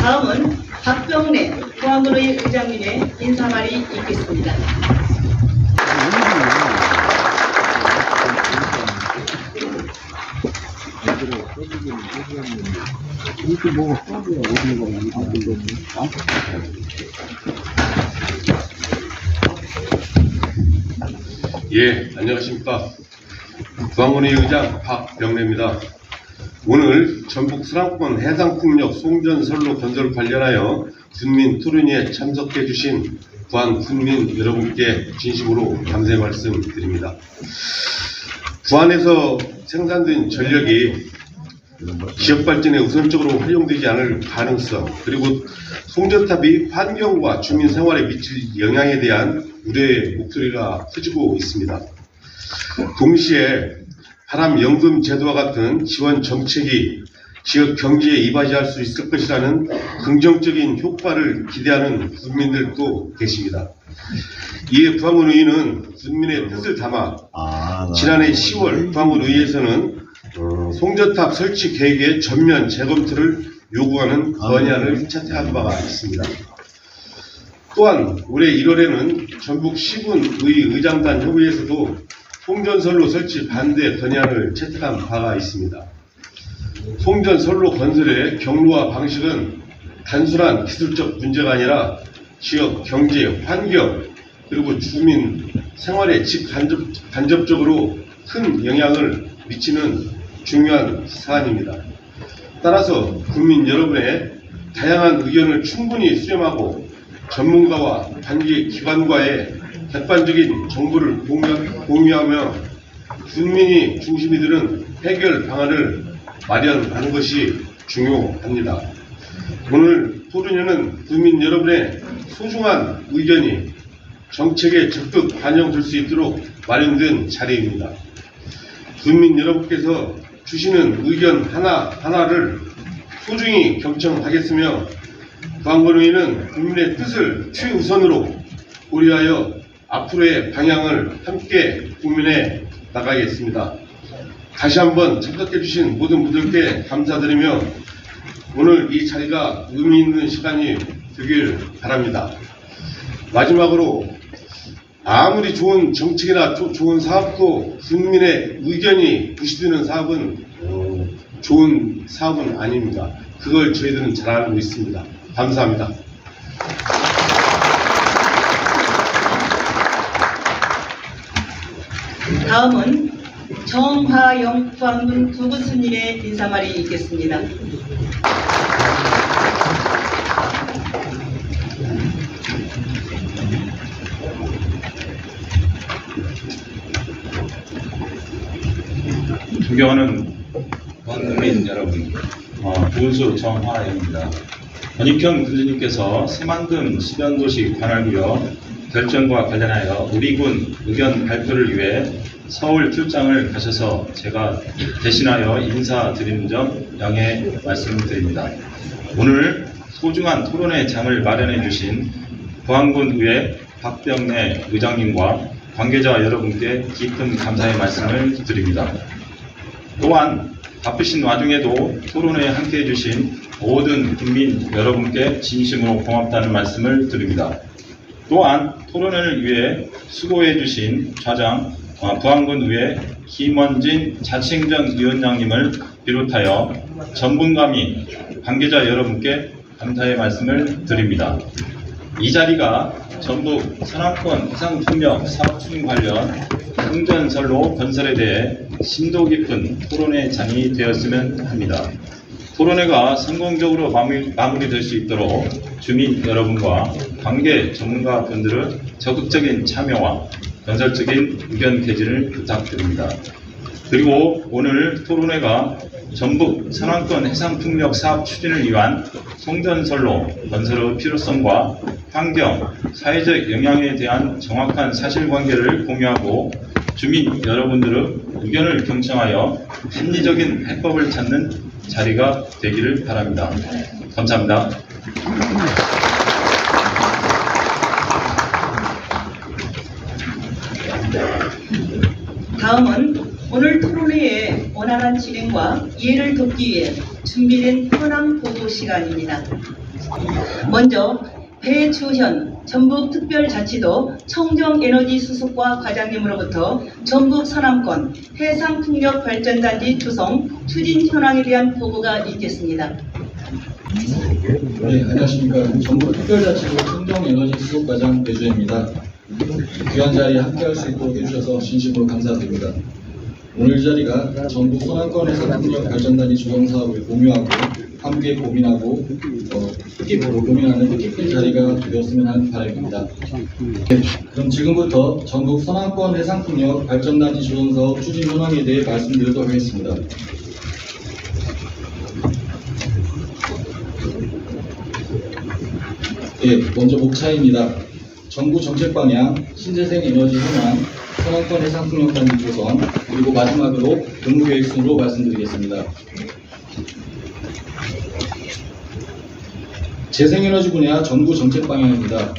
다음은 박병래 보안부의 의장님의 인사말이 있겠습니다. 예, 안녕하십니까. 보안부의 의장 박병래입니다. 오늘 전북 서남권 해상풍력 송전선로 건설 관련하여 군민 토론회에 참석해 주신 부안 군민 여러분께 진심으로 감사의 말씀 드립니다. 부안에서 생산된 전력이 지역 발전에 우선적으로 활용되지 않을 가능성, 그리고 송전탑이 환경과 주민 생활에 미칠 영향에 대한 우려의 목소리가 커지고 있습니다. 동시에 바람연금 제도와 같은 지원 정책이 지역 경제에 이바지할 수 있을 것이라는 긍정적인 효과를 기대하는 군민들도 계십니다. 이에 부안군의회는 군민의 뜻을 담아 지난해 10월 부안군의회에서는 송전탑 설치 계획의 전면 재검토를 요구하는 건의안을 채택한 바가 있습니다. 또한 올해 1월에는 전북 시군의 의장단 협의회에서도 송전선로 설치 반대 건의안을 채택한 바가 있습니다. 송전선로 건설의 경로와 방식은 단순한 기술적 문제가 아니라 지역 경제, 환경, 그리고 주민 생활에 직간접적으로 큰 영향을 미치는 중요한 사안입니다. 따라서 국민 여러분의 다양한 의견을 충분히 수렴하고 전문가와 관계기관과의 객관적인 정보를 공유하며 국민이 중심이 되는 해결 방안을 마련하는 것이 중요합니다. 오늘 토론회는 국민 여러분의 소중한 의견이 정책에 적극 반영될 수 있도록 마련된 자리입니다. 국민 여러분께서 주시는 의견 하나하나를 소중히 경청하겠으며 부안군의회는 국민의 뜻을 최우선으로 고려하여 앞으로의 방향을 함께 고민해 나가겠습니다. 다시 한번 참석해 주신 모든 분들께 감사드리며 오늘 이 자리가 의미 있는 시간이 되길 바랍니다. 마지막으로 아무리 좋은 정책이나 좋은 사업도 국민의 의견이 무시되는 사업은 좋은 사업은 아닙니다. 그걸 저희들은 잘 알고 있습니다. 감사합니다. 다음은 정화영 부안군 구군수님의 인사말이 있겠습니다. 존경하는 부안국민 여러분, 구군수 정화영입니다. 권익현 군수님께서 새만금 수변도시 관할구역 결정과 관련하여 우리 군 의견 발표를 위해 서울 출장을 가셔서 제가 대신하여 인사드리는 점 양해 말씀드립니다. 오늘 소중한 토론회 장을 마련해 주신 부안군 의회 박병래 의장님과 관계자 여러분께 깊은 감사의 말씀을 드립니다. 또한 바쁘신 와중에도 토론회에 함께해 주신 모든 국민 여러분께 진심으로 고맙다는 말씀을 드립니다. 또한 토론회를 위해 수고해 주신 좌장 부안군 의회 김원진 자치행정위원장님을 비롯하여 전문가 및 관계자 여러분께 감사의 말씀을 드립니다. 이 자리가 전북 서남권 해상풍력 사업 추진 관련 송전선로 건설에 대해 심도 깊은 토론회 장이 되었으면 합니다. 토론회가 성공적으로 마무리될 수 있도록 주민 여러분과 관계 전문가분들의 적극적인 참여와 건설적인 의견 개진을 부탁드립니다. 그리고 오늘 토론회가 전북 서남권 해상풍력 사업 추진을 위한 송전선로 건설의 필요성과 환경, 사회적 영향에 대한 정확한 사실관계를 공유하고 주민 여러분들의 의견을 경청하여 합리적인 해법을 찾는 자리가 되기를 바랍니다. 감사합니다. 다음은 오늘 토론회의 원활한 진행과 이해를 돕기 위해 준비된 현황 보도 시간입니다. 먼저 배주현 전북특별자치도 청정에너지수석과 과장님으로부터 전북 서남권 해상풍력발전단지 조성 추진 현황에 대한 보고가 있겠습니다. 네, 안녕하십니까. 전북특별자치도 청정에너지수석과장 배주현입니다. 귀한 자리에 함께할 수 있도록 해주셔서 진심으로 감사드립니다. 오늘 이 자리가 전북 서남권 해상풍력발전단지 조성 사업을 공유하고 함께 고민하고 고민하는 뜻깊은 자리가 되었으면 하는 바람입니다. 네, 그럼 지금부터 전북 서남권 해상풍력 발전단지 조성 사업 추진 현황에 대해 말씀드리도록 하겠습니다. 네, 먼저 목차입니다. 정부 정책 방향, 신재생 에너지 현황, 서남권 해상풍력단지 조성, 그리고 마지막으로 근무계획 순으로 말씀드리겠습니다. 재생에너지 분야 정부 정책 방향입니다.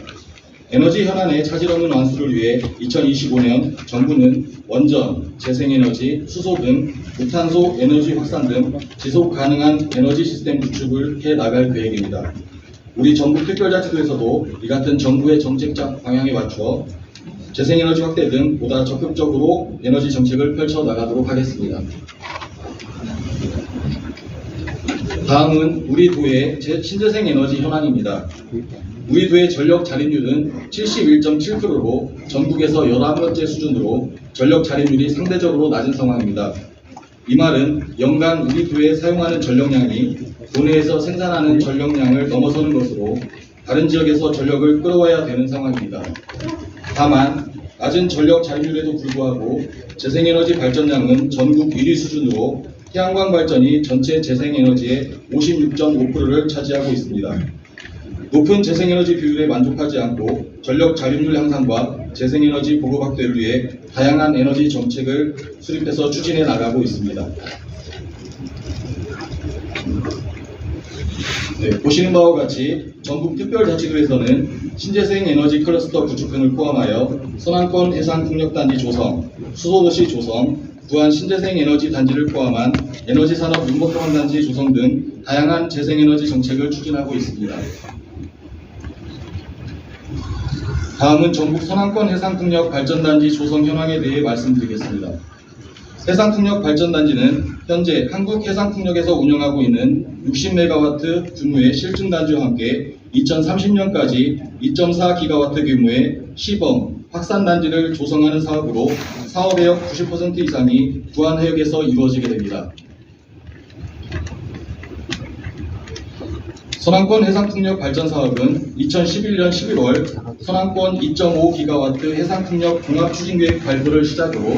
에너지 현안의 차질 없는 완수를 위해 2025년 정부는 원전, 재생에너지, 수소 등 무탄소 에너지 확산 등 지속 가능한 에너지 시스템 구축을 해 나갈 계획입니다. 우리 전북특별자치도에서도 이 같은 정부의 정책적 방향에 맞추어 재생에너지 확대 등 보다 적극적으로 에너지 정책을 펼쳐 나가도록 하겠습니다. 다음은 우리 도의 신재생 에너지 현황입니다. 우리 도의 전력 자립률은 71.7%로 전국에서 11번째 수준으로 전력 자립률이 상대적으로 낮은 상황입니다. 이 말은 연간 우리 도에 사용하는 전력량이 도내에서 생산하는 전력량을 넘어서는 것으로 다른 지역에서 전력을 끌어와야 되는 상황입니다. 다만 낮은 전력 자립률에도 불구하고 재생에너지 발전량은 전국 1위 수준으로 태양광 발전이 전체 재생에너지의 56.5%를 차지하고 있습니다. 높은 재생에너지 비율에 만족하지 않고 전력 자립률 향상과 재생에너지 보급 확대를 위해 다양한 에너지 정책을 수립해서 추진해 나가고 있습니다. 네, 보시는 바와 같이 전북특별자치도에서는 신재생 에너지 클러스터 구축 등을 포함하여 서남권 해상풍력단지 조성, 수소도시 조성, 부안 신재생 에너지 단지를 포함한 에너지 산업 융복합단지 조성 등 다양한 재생에너지 정책을 추진하고 있습니다. 다음은 전북 서남권 해상풍력 발전단지 조성 현황에 대해 말씀드리겠습니다. 해상풍력 발전단지는 현재 한국해상풍력에서 운영하고 있는 60MW 규모의 실증단지와 함께 2030년까지 2.4GW 규모의 시범 확산단지를 조성하는 사업으로 사업의역 90% 이상이 부안해역에서 이루어지게 됩니다. 서남권 해상풍력 발전 사업은 2011년 11월 서남권 2.5GW 해상풍력 종합추진계획 발표를 시작으로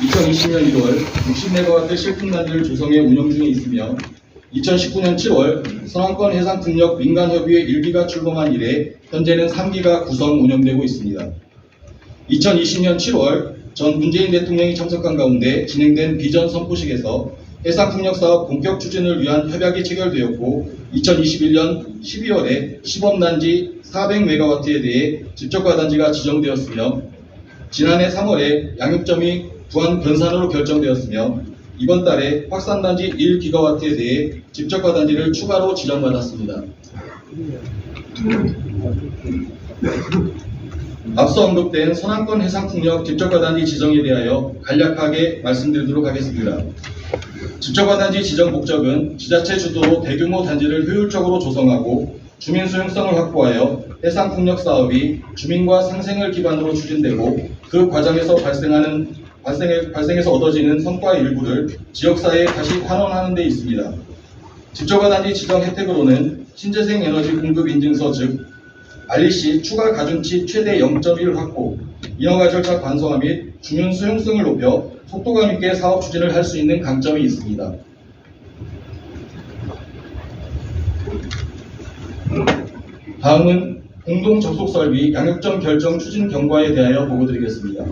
2020년 1월 60MW 실풍단지를 조성해 운영 중에 있으며 2019년 7월 서남권 해상풍력 민간협의회 1기가 출범한 이래 현재는 3기가 구성 운영되고 있습니다. 2020년 7월 전 문재인 대통령이 참석한 가운데 진행된 비전 선포식에서 해상풍력 사업 본격 추진을 위한 협약이 체결되었고 2021년 12월에 시범단지 400MW에 대해 집적과단지가 지정되었으며 지난해 3월에 양육점이 부안 변산으로 결정되었으며 이번 달에 확산단지 1GW에 대해 집적과단지를 추가로 지정받았습니다. 앞서 언급된 서남권 해상풍력 집적과단지 지정에 대하여 간략하게 말씀드리도록 하겠습니다. 집적과단지 지정 목적은 지자체 주도로 대규모 단지를 효율적으로 조성하고 주민 수용성을 확보하여 해상풍력 사업이 주민과 상생을 기반으로 추진되고 그 과정에서 발생해서 얻어지는 성과 일부를 지역사회에 다시 환원하는 데 있습니다. 집적과단지 지정 혜택으로는 신재생 에너지 공급 인증서 즉 REC 추가 가중치 최대 0.1 확보, 인허가 절차 간소화 및 주민 수용성을 높여 속도감 있게 사업 추진을 할 수 있는 강점이 있습니다. 다음은 공동 접속 설비 양육점 결정 추진 경과에 대하여 보고드리겠습니다.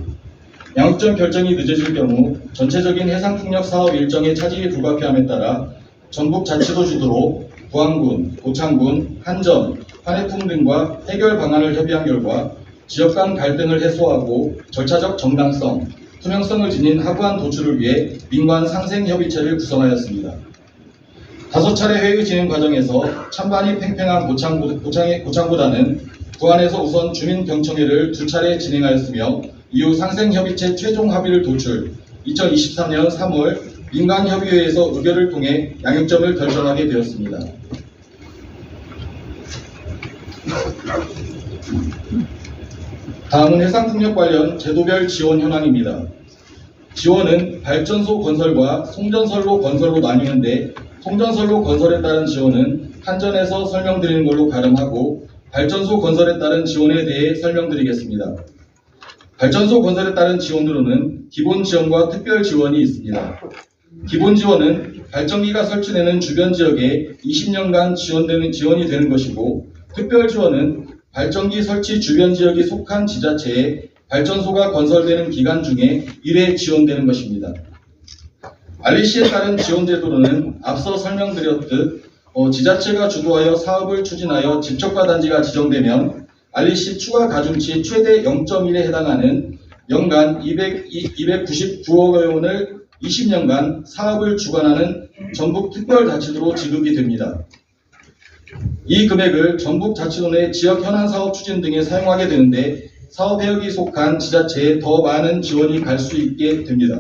양육점 결정이 늦어질 경우 전체적인 해상풍력 사업 일정의 차질이 불가피함에 따라 전북자치도 주도로 부안군, 고창군, 한전, 한해풍 등과 해결 방안을 협의한 결과 지역 간 갈등을 해소하고 절차적 정당성, 투명성을 지닌 하부한 도출을 위해 민관 상생협의체를 구성하였습니다. 5차례 회의 진행 과정에서 찬반이 팽팽한 고창보다는 부안에서 우선 주민경청회를 2차례 진행하였으며 이후 상생협의체 최종 합의를 도출, 2023년 3월 민간협의회에서 의결을 통해 양육점을 결정하게 되었습니다. 다음은 해상풍력 관련 제도별 지원 현황입니다. 지원은 발전소 건설과 송전선로 건설로 나뉘는데 송전선로 건설에 따른 지원은 한전에서 설명드리는 걸로 가름하고 발전소 건설에 따른 지원에 대해 설명드리겠습니다. 발전소 건설에 따른 지원으로는 기본 지원과 특별 지원이 있습니다. 기본 지원은 발전기가 설치되는 주변 지역에 20년간 지원이 되는 것이고, 특별 지원은 발전기 설치 주변 지역이 속한 지자체에 발전소가 건설되는 기간 중에 1회 지원되는 것입니다. REC에 따른 지원 제도로는 앞서 설명드렸듯 지자체가 주도하여 사업을 추진하여 집적과 단지가 지정되면 REC 추가 가중치 최대 0.1에 해당하는 연간 299억 원을 20년간 사업을 주관하는 전북특별자치도로 지급이 됩니다. 이 금액을 전북자치도 내 지역 현안 사업 추진 등에 사용하게 되는데 사업 해역이 속한 지자체에 더 많은 지원이 갈 수 있게 됩니다.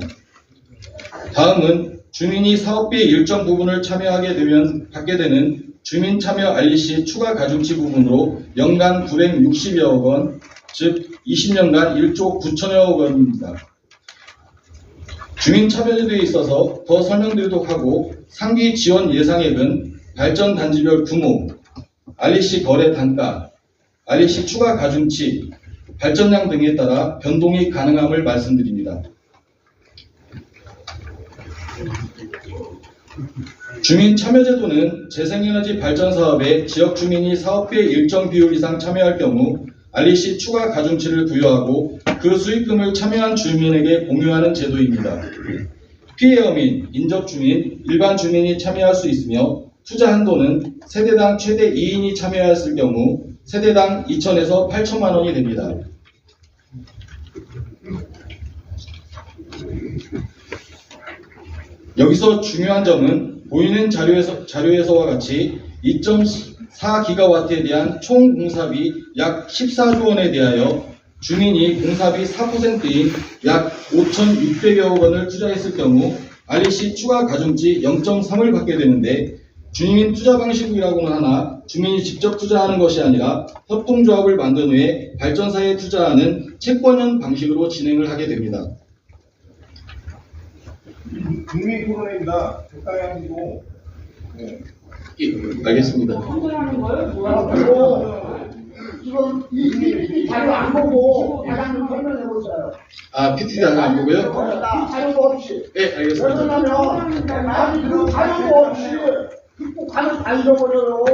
다음은 주민이 사업비의 일정 부분을 참여하게 되면 받게 되는 주민 참여 REC 추가 가중치 부분으로 연간 960여억 원, 즉 20년간 1조 9천여억 원입니다. 주민 참여제도에 있어서 더 설명드리도록 하고, 상기 지원 예상액은 발전 단지별 규모, REC 거래 단가, REC 추가 가중치, 발전량 등에 따라 변동이 가능함을 말씀드립니다. 주민 참여제도는 재생에너지 발전 사업에 지역 주민이 사업비의 일정 비율 이상 참여할 경우 REC 추가 가중치를 부여하고 그 수익금을 참여한 주민에게 공유하는 제도입니다. 피해 어민, 인접 주민, 일반 주민이 참여할 수 있으며 투자 한도는 세대당 최대 2인이 참여했을 경우 세대당 2천에서 8천만 원이 됩니다. 여기서 중요한 점은 보이는 자료에서와 같이 2.4기가와트에 대한 총 공사비 약 14조 원에 대하여 주민이 공사비 4%인 약 5,600여억 원을 투자했을 경우 REC 추가 가중치 0.3을 받게 되는데, 주민 투자 방식이라고는 하나 주민이 직접 투자하는 것이 아니라 협동조합을 만든 후에 발전사에 투자하는 채권형 방식으로 진행을 하게 됩니다. 국민 토론회입니다. 적당히 하시고. 네. 알겠습니다. 지금 이 자료 안 보고 과장님 설명해 보세요. 아, PT 자료 안 보고요? 이 자료도 없이. 네, 알겠습니다. 왜냐면 아니 그 자료도 없이 듣고 가는 다 잃어버려요.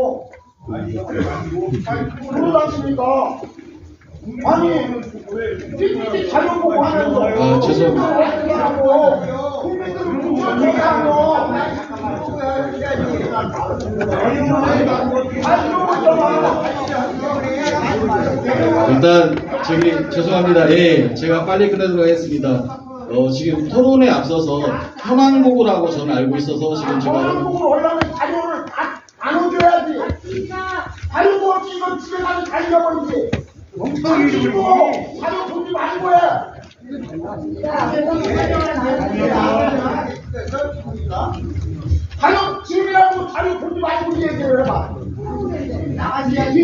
그러다니까. 아니 이 자료 보고 하면서. 아, 죄송합니다. 국민들은 무슨 얘기하고. 일단 죄송합니다. 예, 제가 빨리 끝내도록 하겠습니다. 지금 토론에 앞서서 현황 보고라고 저는 알고 있어서 지금 제가 보고 올라면 자료를 다 나눠줘야지. 자료도 없이 이거 집에 가서 다 잃어버리지. 당신이고 자료 보지 말고 해. 자료 집이라고 자료 보지 말고 얘기를 해봐. 나가셔야지.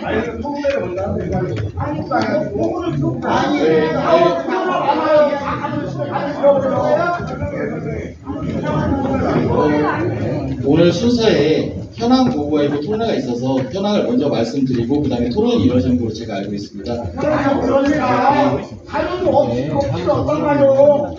아니, 통계를 온다는데. 아니, 오늘 순서에 현황 보고가 있고 토론회가 있어서 현황을 먼저 말씀드리고 그 다음에 토론이 이루어지는 걸로 제가 알고 있습니다. 그러니까 자료도 없이 어떤 말이요.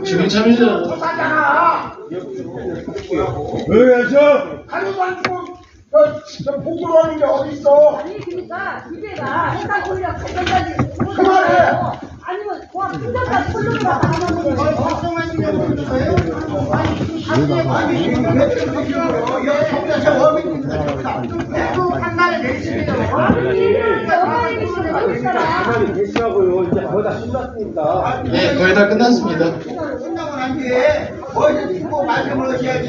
주민 참여자 왜 저? 자료도 안 주고 저 보고를 하는 게 어디 있어? 아니 그러니까 주제가 해당 권리랑 관련까지 그만해. 아니면 그냥 투자가 콜로가 하는 거예요. 판단을 내리시면 엄마의 기준은 어디 있어라? 계시라고요. 이제 거의 다 끝났습니다. 네, 거의 다 끝났습니다. 끝나고 난 뒤에 뭐 말씀을 하셔야지.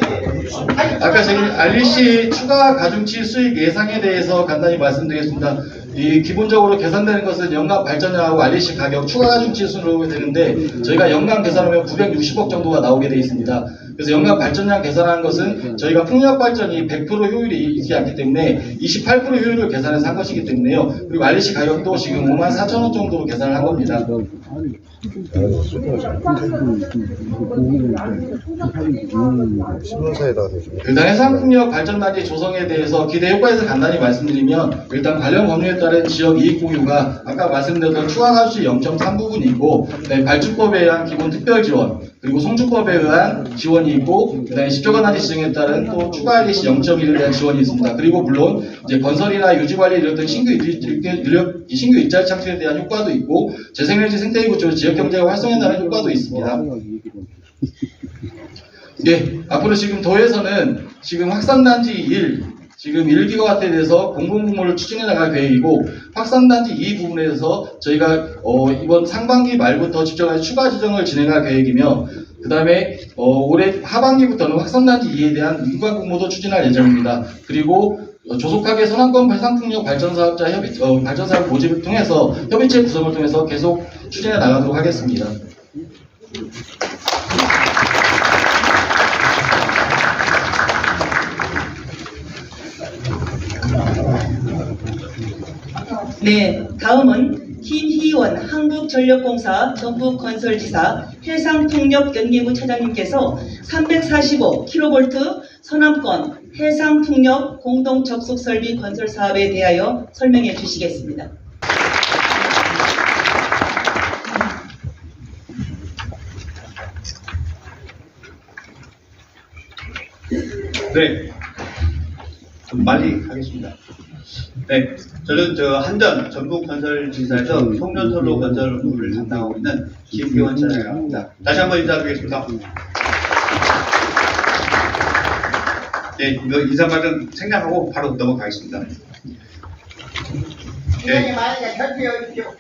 아까 저희 REC 추가 가중치 수익 예상에 대해서 간단히 말씀드리겠습니다. 이 기본적으로 계산되는 것은 연간 발전량하고 REC 가격 추가 가중치 순으로 되는데 저희가 연간 계산하면 960억 정도가 나오게 되어 있습니다. 그래서 연간 발전량 계산하는 것은 저희가 풍력 발전이 100% 효율이 있지 않기 때문에 28% 효율을 계산해서 한 것이기 때문에요. 그리고 REC 가격도 지금 54,000원 정도로 계산을 한 겁니다. 일단 해상풍력 발전단지 조성에 대해서 기대 효과에서 간단히 말씀드리면 일단 관련 법률에 따른 지역 이익 공유가 아까 말씀드렸던 추가 가중치 0.3부분이 있고 발주법에 의한 기본 특별 지원 그리고 송주법에 의한 지원이 있고 그다음에 10조간 단지 지정에 따른 또 추가 REC 0.1에 대한 지원이 있습니다. 그리고 물론 이제 건설이나 유지 관리를 이뤘던 신규 일자리 창출에 대한 효과도 있고 재생에너지 생태계 구조 지역 경제가 활성화에 따른 효과도 있습니다. 예, 앞으로 지금 도에서는 지금 확산단지 1, 지금 1기가와트에 대해서 공공부문을 추진해 나갈 계획이고 확산단지 2 부분에 대해서 저희가 이번 상반기 말부터 집정해서 추가 지정을 진행할 계획이며 그 다음에 올해 하반기부터는 확산단지 2에 대한 민관 공모도 추진할 예정입니다. 그리고 조속하게 서남권 해상풍력 발전사업자 발전사업 모집을 통해서 협의체 구성을 통해서 계속 추진해 나가도록 하겠습니다. 네, 다음은 김희원 한국전력공사 전북건설지사 해상풍력연계부 차장님께서 345kV 서남권 해상풍력 공동접속설비 건설 사업에 대하여 설명해 주시겠습니다. 네, 좀 빨리 하겠습니다. 네, 저는 한전 전북건설지사에서 송전선로 건설 업무를 담당하고 있는 김기원 차장이라고 합니다. 다시 한번 인사드리겠습니다. 네, 이거 인사말은 생략하고 바로 넘어가겠습니다. 네. 만약에 결정해 주십시오.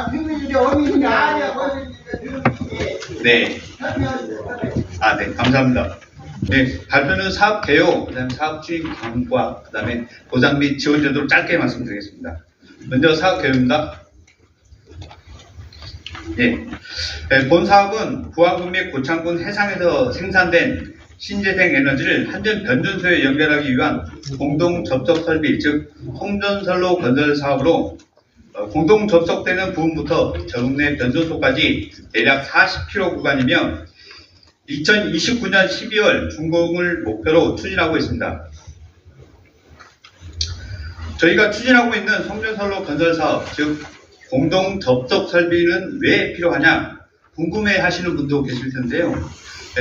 주민들이 어민이 아니야. 네, 네, 감사합니다. 네, 발표는 사업 개요, 그 다음에 사업 추진 경과, 그 다음에 보상 및 지원 제도를 짧게 말씀드리겠습니다. 먼저 사업 개요입니다. 네, 본 사업은 부안군 및 고창군 해상에서 생산된 신재생 에너지를 한전 변전소에 연결하기 위한 공동 접속 설비, 즉 송전선로 건설 사업으로 공동 접속되는 부분부터 전국 내 변전소까지 대략 40km 구간이며 2029년 12월 준공을 목표로 추진하고 있습니다. 저희가 추진하고 있는 송전선로 건설 사업, 즉 공동 접속 설비는 왜 필요하냐 궁금해 하시는 분도 계실 텐데요.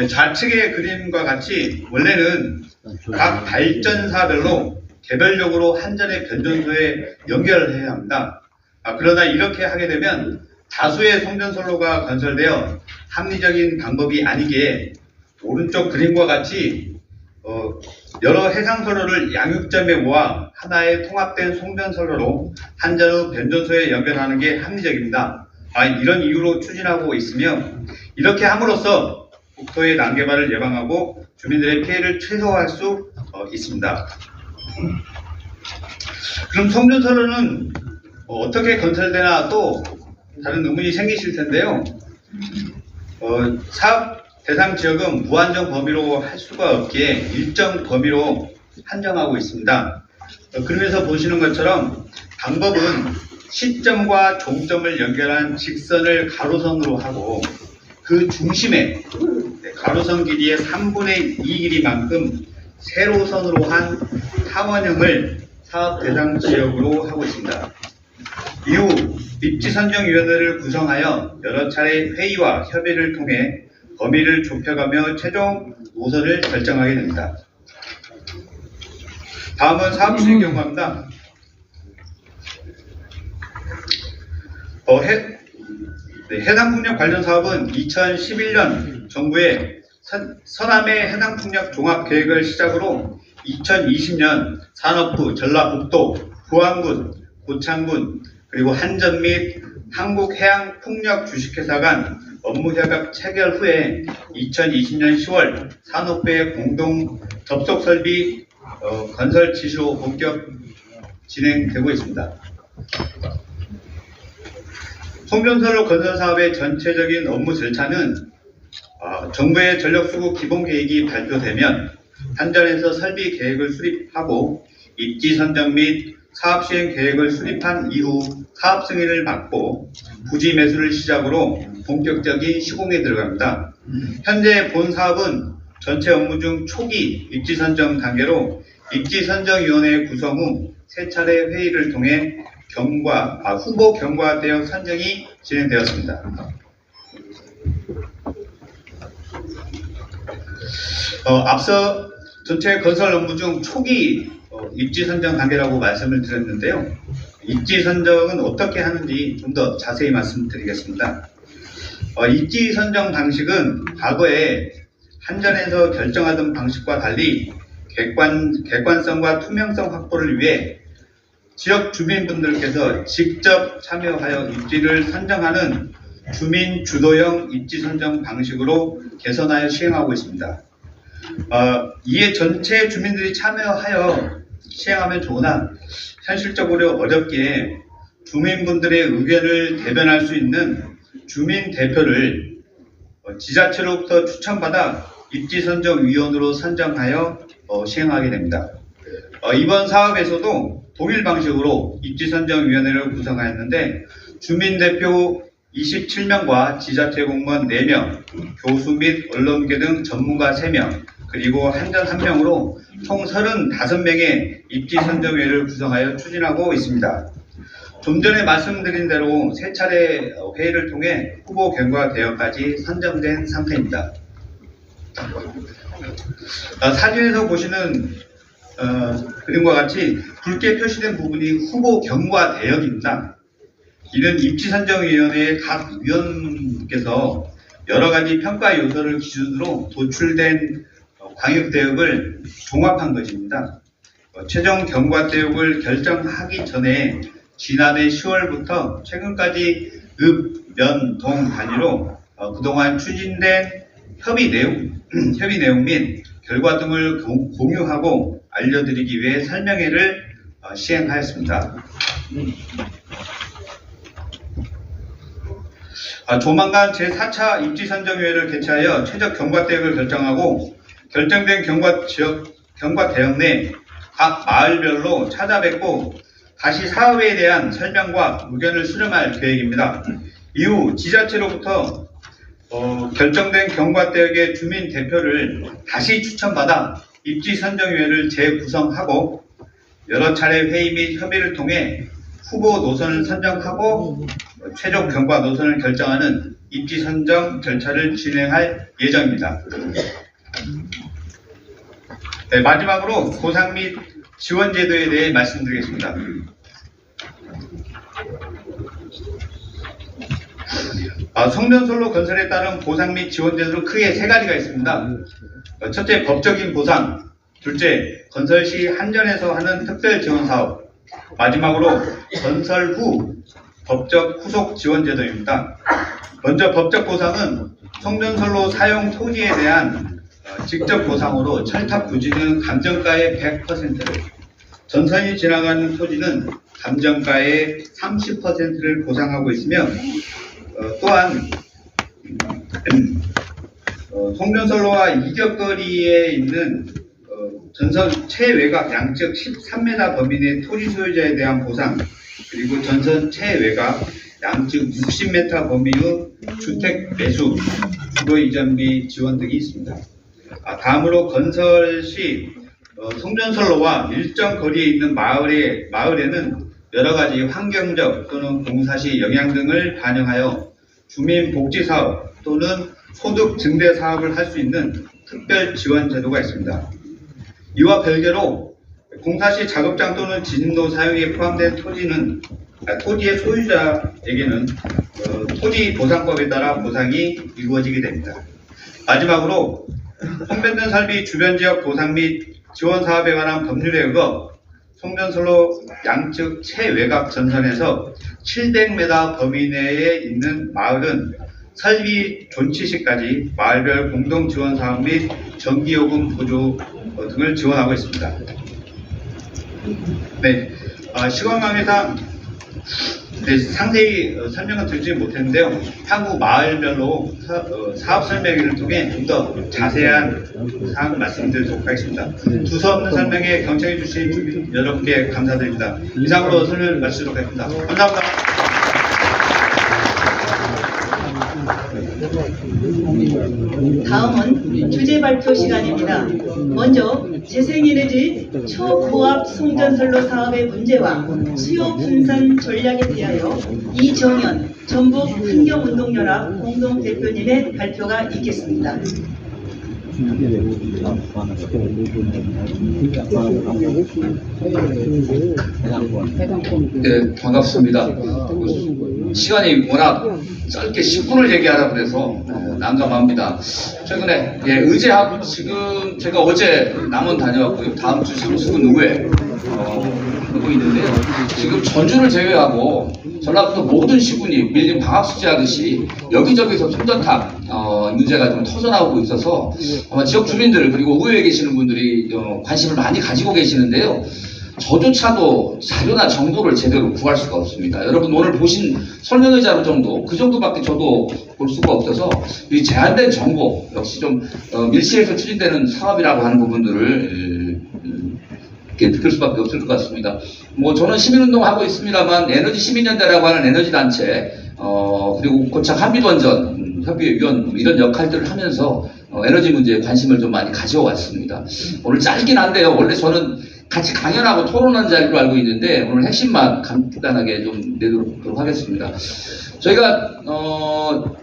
좌측의 그림과 같이 원래는 각 발전사별로 개별적으로 한전의 변전소에 연결을 해야 합니다. 그러나 이렇게 하게 되면 다수의 송전선로가 건설되어 합리적인 방법이 아니기에 오른쪽 그림과 같이 여러 해상선로를 양육점에 모아 하나의 통합된 송전선로로 한전의 변전소에 연결하는 게 합리적입니다. 이런 이유로 추진하고 있으며 이렇게 함으로써 국토의 난개발을 예방하고 주민들의 피해를 최소화할 수 있습니다. 그럼 송전선로는 어떻게 건설되나 또 다른 의문이 생기실 텐데요. 사업 대상 지역은 무한정 범위로 할 수가 없기에 일정 범위로 한정하고 있습니다. 그러면서 보시는 것처럼 방법은 시점과 종점을 연결한 직선을 가로선으로 하고 그 중심에 가로선 길이의 3분의 2 길이만큼 세로선으로 한 타원형을 사업 대상 지역으로 하고 있습니다. 이후 입지선정위원회를 구성하여 여러 차례 회의와 협의를 통해 범위를 좁혀가며 최종 노선을 결정하게 됩니다. 다음은 사업 추진 경과입니다. 해상풍력 관련 사업은 2011년 정부의 서남의 해상풍력 종합계획을 시작으로 2020년 산업부, 전라북도, 부안군, 고창군, 그리고 한전 및 한국해양풍력 주식회사 간 업무협약 체결 후에 2020년 10월 산업부의 공동 접속 설비 건설 지시로 본격 진행되고 있습니다. 송전선로 건설 사업의 전체적인 업무 절차는 정부의 전력수급 기본계획이 발표되면 한전에서 설비 계획을 수립하고 입지 선정 및 사업 시행 계획을 수립한 이후 사업 승인을 받고 부지 매수를 시작으로 본격적인 시공에 들어갑니다. 현재 본 사업은 전체 업무 중 초기 입지 선정 단계로 입지 선정위원회 구성 후 세 차례 회의를 통해 후보 경과 대역 선정이 진행되었습니다. 앞서 전체 건설 업무 중 초기 입지 선정 단계라고 말씀을 드렸는데요. 입지 선정은 어떻게 하는지 좀 더 자세히 말씀드리겠습니다. 입지 선정 방식은 과거에 한전에서 결정하던 방식과 달리 객관성과 투명성 확보를 위해 지역 주민분들께서 직접 참여하여 입지를 선정하는 주민 주도형 입지 선정 방식으로 개선하여 시행하고 있습니다. 이에 전체 주민들이 참여하여 시행하면 좋으나 현실적으로 어렵기에 주민분들의 의견을 대변할 수 있는 주민 대표를 지자체로부터 추천받아 입지선정위원으로 선정하여 시행하게 됩니다. 이번 사업에서도 동일 방식으로 입지선정위원회를 구성하였는데 주민대표 27명과 지자체 공무원 4명, 교수 및 언론계 등 전문가 3명, 그리고 한전 1명으로 총 35명의 입지선정위를 구성하여 추진하고 있습니다. 좀 전에 말씀드린 대로 세 차례 회의를 통해 후보 경과 대역까지 선정된 상태입니다. 사진에서 보시는 그림과 같이 붉게 표시된 부분이 후보 경과 대역입니다. 이는 입지선정위원회의 각 위원께서 여러 가지 평가 요소를 기준으로 도출된 광역대역을 종합한 것입니다. 최종 경과대역을 결정하기 전에 지난해 10월부터 최근까지 읍, 면, 동 단위로 그동안 추진된 협의 내용 및 결과 등을 공유하고 알려드리기 위해 설명회를 시행하였습니다. 조만간 제4차 입지선정위회를 개최하여 최적 경과대역을 결정하고 결정된 경과 대역 내 각 마을별로 찾아뵙고 다시 사업에 대한 설명과 의견을 수렴할 계획입니다. 이후 지자체로부터 결정된 경과대역의 주민 대표를 다시 추천받아 입지선정위회를 재구성하고 여러 차례 회의 및 협의를 통해 후보 노선을 선정하고 최종 경과 노선을 결정하는 입지선정 절차를 진행할 예정입니다. 네, 마지막으로 보상 및 지원 제도에 대해 말씀드리겠습니다. 송전선로 건설에 따른 보상 및 지원 제도는 크게 3가지가 있습니다. 첫째, 법적인 보상. 둘째, 건설 시 한전에서 하는 특별 지원 사업. 마지막으로 건설 후 법적 후속 지원 제도입니다. 먼저 법적 보상은 송전선로 사용 토지에 대한 직접 보상으로 철탑 부지는 감정가의 100%를, 전선이 지나가는 토지는 감정가의 30%를 보상하고 있으며 또한 송전선로와 이격거리에 있는 전선 최외곽 양측 13m 범위 내 토지 소유자에 대한 보상, 그리고 전선 최외곽 양측 60m 범위의 주택 매수, 주거 이전비 지원 등이 있습니다. 다음으로 건설 시 송전선로와 일정 거리에 있는 마을에는 여러 가지 환경적 또는 공사 시 영향 등을 반영하여 주민복지사업 또는 소득 증대 사업을 할 수 있는 특별 지원 제도가 있습니다. 이와 별개로 공사 시 작업장 또는 진로 사용에 포함된 토지의 소유자에게는 토지 보상법에 따라 보상이 이루어지게 됩니다. 마지막으로 송변전 설비 주변 지역 보상 및 지원 사업에 관한 법률에 의거 송전선로 양측 최외곽 전선에서 700m 범위 내에 있는 마을은 설비 존치 시까지 마을별 공동 지원 사업 및 전기요금 보조 등을 지원하고 있습니다. 네, 시간관계상 상세히 설명을 드리지 못했는데요. 향후 마을별로 사업 설명회를 통해 좀 더 자세한 사항 말씀드리도록 하겠습니다. 두서없는 설명에 경청해 주신 주민 여러분께 감사드립니다. 이상으로 설명을 마치도록 하겠습니다. 감사합니다. 다음은 주제 발표 시간입니다. 먼저 재생에너지 초고압 송전선로 사업의 문제와 수요 분산 전략에 대하여 이정현 전북 환경운동연합 공동대표님의 발표가 있겠습니다. 네, 반갑습니다. 시간이 워낙 짧게 10분을 얘기하라고 해서 난감합니다. 최근에 의제하고 지금 제가 어제 남원 다녀왔고요. 다음 주 상수군 의회 하고 있는데요. 지금 전주를 제외하고 전라북도 모든 시군이 밀린 방학숙제하듯이 여기저기서 송전탑 문제가 좀 터져나오고 있어서 아마 지역 주민들 그리고 의회에 계시는 분들이 관심을 많이 가지고 계시는데요. 저조차도 자료나 정보를 제대로 구할 수가 없습니다. 여러분 오늘 보신 설명의 자료 정도, 그 정도밖에 저도 볼 수가 없어서 이 제한된 정보, 역시 좀 밀실에서 추진되는 사업이라고 하는 부분들을 이렇게 느낄 수밖에 없을 것 같습니다. 뭐 저는 시민운동하고 있습니다만 에너지 시민연대라고 하는 에너지 단체, 그리고 고착 한미도안전 협의위원 이런 역할들을 하면서 에너지 문제에 관심을 좀 많이 가져왔습니다. 오늘 짧긴 한데요. 원래 저는 같이 강연하고 토론하는 자리로 알고 있는데 오늘 핵심만 간단하게 좀 내도록 하겠습니다. 저희가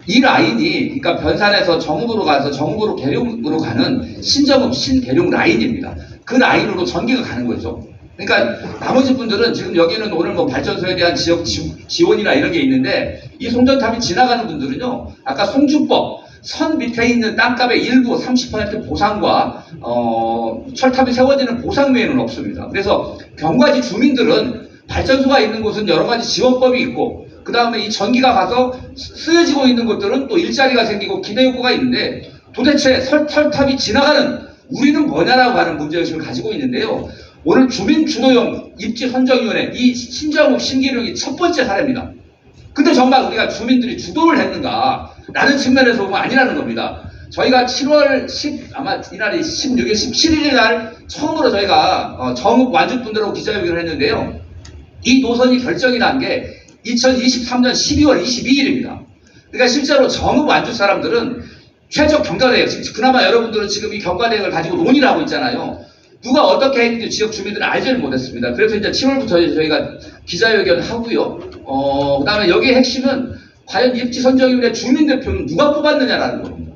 이 라인이 그러니까 변산에서 정읍으로 가서 정읍으로 계룡으로 가는 신정읍 신계룡 라인입니다. 그 라인으로 전기가 가는 거죠. 그러니까 나머지 분들은 지금 여기는 오늘 뭐 발전소에 대한 지역 지원이나 이런 게 있는데 이 송전탑이 지나가는 분들은요. 아까 송주법 선 밑에 있는 땅값의 일부 30% 보상과 철탑이 세워지는 보상 외에는 없습니다. 그래서 경과지 주민들은 발전소가 있는 곳은 여러 가지 지원법이 있고 그 다음에 이 전기가 가서 쓰여지고 있는 곳들은 또 일자리가 생기고 기대 요구가 있는데 도대체 철탑이 지나가는 우리는 뭐냐라고 하는 문제의식을 가지고 있는데요. 오늘 주민주도형 입지선정위원회 이 신정읍 신계룡이 첫 번째 사례입니다. 근데 정말 우리가 주민들이 주도를 했는가 라는 측면에서 보면 아니라는 겁니다. 저희가 7월 10 아마 이날이 16일 17일 날 처음으로 저희가 정읍 완주분들하고 기자회견을 했는데요. 이 노선이 결정이 난 게 2023년 12월 22일입니다. 그러니까 실제로 정읍 완주 사람들은 최적 경과대행, 그나마 여러분들은 지금 이 경과대행을 가지고 논의를 하고 있잖아요. 누가 어떻게 했는지 지역 주민들은 알지를 못했습니다. 그래서 이제 7월부터 저희가 기자회견을 하고요. 그 다음에 여기의 핵심은 과연 입지선정위원회 주민대표는 누가 뽑았느냐라는 겁니다.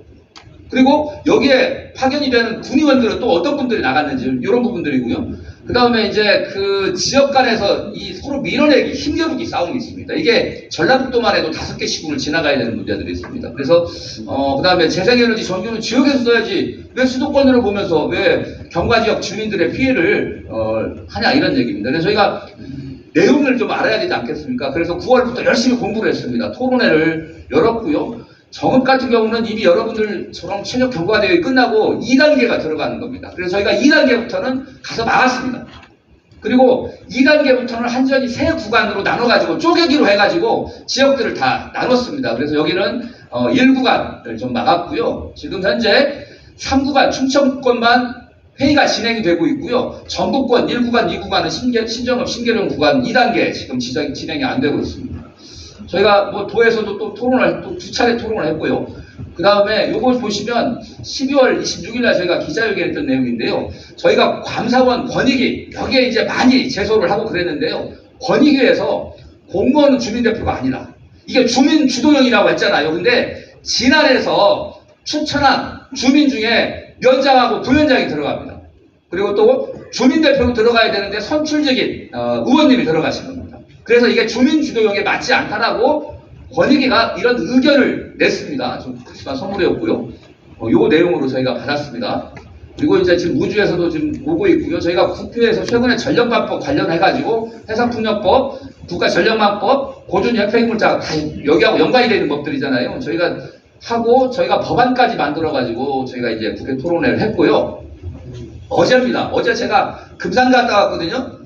그리고 여기에 파견이 되는 군의원들은 또 어떤 분들이 나갔는지 이런 부분들이고요. 그 다음에 이제 그 지역 간에서 이 서로 밀어내기, 힘겨루기 싸움이 있습니다. 이게 전라북도만 해도 5개 시군을 지나가야 되는 문제들이 있습니다. 그래서 그 다음에 재생에너지 전기는 지역에서 써야지 왜 수도권으로 보면서 왜 경과지역 주민들의 피해를 하냐 이런 얘기입니다. 그래서 저희가 내용을 좀 알아야 되지 않겠습니까? 그래서 9월부터 열심히 공부를 했습니다. 토론회를 열었고요. 정읍 같은 경우는 이미 여러분들처럼 체력 경과 대회 끝나고 2단계가 들어가는 겁니다. 그래서 저희가 2단계부터는 가서 막았습니다. 그리고 2단계부터는 한전이 세 구간으로 나눠가지고 쪼개기로 해가지고 지역들을 다 나눴습니다. 그래서 여기는 1구간을 좀 막았고요. 지금 현재 3구간 충청권만 회의가 진행이 되고 있고요. 전북권 1구간, 2구간은 신정읍, 신계룡 구간 2단계 지금 진행이 안 되고 있습니다. 저희가 뭐 도에서도 또 토론을 또 2차례 토론을 했고요. 그 다음에 요걸 보시면 12월 26일 날 저희가 기자회견했던 내용인데요. 저희가 감사원 권익위 여기에 이제 많이 제소를 하고 그랬는데요. 권익위에서 공무원 주민대표가 아니라 이게 주민 주도형이라고 했잖아요. 근데 진안에서 추천한 주민 중에 면장하고 부면장이 들어갑니다. 그리고 또 주민대표로 들어가야 되는데 선출직인 의원님이 들어가신 겁니다. 그래서 이게 주민주도형에 맞지 않다라고 권익위가 이런 의견을 냈습니다. 좀 그렇지만 선물이었고요. 요 내용으로 저희가 받았습니다. 그리고 이제 지금 우주에서도 지금 오고 있고요. 저희가 국회에서 최근에 전력망법 관련해가지고 해상풍력법, 국가전력망법, 고준협회물자 여기하고 연관이 되는 법들이잖아요. 저희가 하고 저희가 법안까지 만들어가지고 저희가 이제 국회 토론회를 했고요. 어제입니다. 어제 제가 금산 갔다 왔거든요.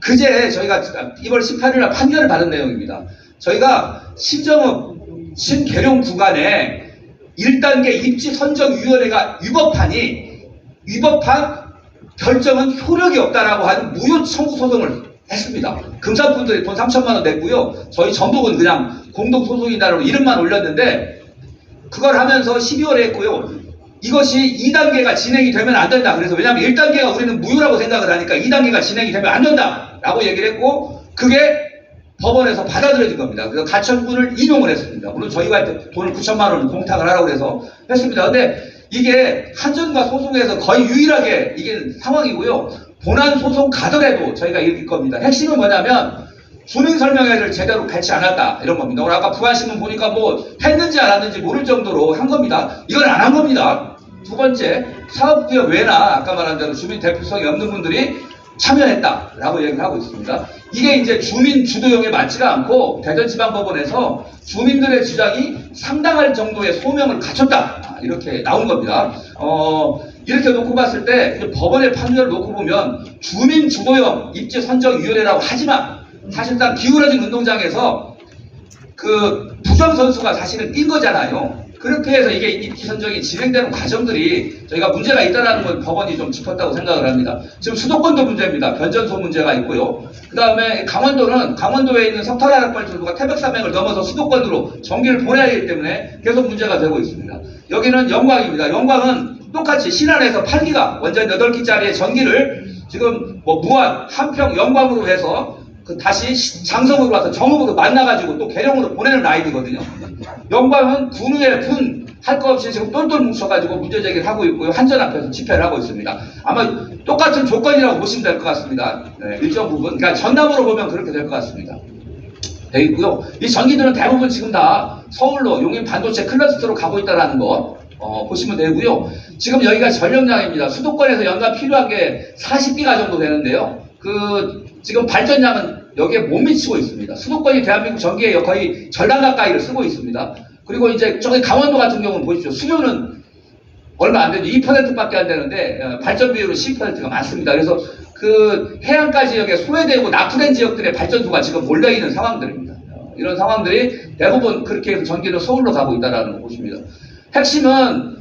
그제 저희가 2월 18일날 판결을 받은 내용입니다. 저희가 신정읍 신계룡 구간에 1단계 입지선정위원회가 위법한 결정은 효력이 없다라고 하는 무효 청구 소송을 했습니다. 금산분들이 돈 3천만 원 냈고요. 저희 전북은 그냥 공동소송이다라고 이름만 올렸는데 그걸 하면서 12월에 했고요. 이것이 2단계가 진행이 되면 안 된다. 그래서 왜냐하면 1단계가 우리는 무효라고 생각을 하니까 2단계가 진행이 되면 안 된다라고 얘기를 했고 그게 법원에서 받아들여진 겁니다. 그래서 가처분을 인용을 했습니다. 물론 저희가 돈을 9천만 원 공탁을 하라고 해서 했습니다. 근데 이게 한전과 소송에서 거의 유일하게 이게 상황이고요. 본안 소송 가더라도 저희가 이길 겁니다. 핵심은 뭐냐면 주민설명회를 제대로 개최 안 했다 이런 겁니다. 오늘 아까 부안신문 보니까 뭐 했는지 안 했는지 모를 정도로 한 겁니다. 이건 안 한 겁니다. 두 번째, 사업구역 외나 아까 말한 대로 주민 대표성이 없는 분들이 참여했다라고 얘기를 하고 있습니다. 이게 이제 주민 주도형에 맞지가 않고 대전지방법원에서 주민들의 주장이 상당할 정도의 소명을 갖췄다 이렇게 나온 겁니다. 이렇게 놓고 봤을 때 법원의 판결을 놓고 보면 주민 주도형 입지선정위원회라고 하지만 사실상 기울어진 운동장에서 그 부정선수가 사실은 뛴 거잖아요. 그렇게 해서 이게 입지선정이 진행되는 과정들이 저희가 문제가 있다는 걸 법원이 좀 짚었다고 생각을 합니다. 지금 수도권도 문제입니다. 변전소 문제가 있고요. 그 다음에 강원도에 있는 석탄화력발전소가 태백산맥을 넘어서 수도권으로 전기를 보내야 하기 때문에 계속 문제가 되고 있습니다. 여기는 영광입니다. 영광은 똑같이 신안에서 8기가 원전 8기짜리의 전기를 지금 뭐 무안, 한평, 영광으로 해서 다시 장성으로 와서 정읍으로 만나가지고 또 계룡으로 보내는 라인이거든요. 영광은 군의회 군 할 거 없이 지금 똘똘 뭉쳐가지고 문제 제기를 하고 있고요. 한전 앞에서 집회를 하고 있습니다. 아마 똑같은 조건이라고 보시면 될 것 같습니다. 네, 일정 부분. 그러니까 전남으로 보면 그렇게 될 것 같습니다. 돼 있고요. 이 전기들은 대부분 지금 다 서울로 용인 반도체 클러스터로 가고 있다는 거 보시면 되고요. 지금 여기가 전력량입니다. 수도권에서 연간 필요한 게 40기가 정도 되는데요. 지금 발전량은 여기에 못 미치고 있습니다. 수도권이 대한민국 전기의 거의 절반 가까이를 쓰고 있습니다. 그리고 이제 저기 강원도 같은 경우는 보십시오. 수요는 얼마 안 되죠. 2%밖에 안 되는데 발전 비율은 10%가 많습니다. 그래서 그 해안가 지역에 소외되고 낙후된 지역들의 발전소가 지금 몰려있는 상황들입니다. 이런 상황들이 대부분 그렇게 해서 전기는 서울로 가고 있다는 거 보십니다. 핵심은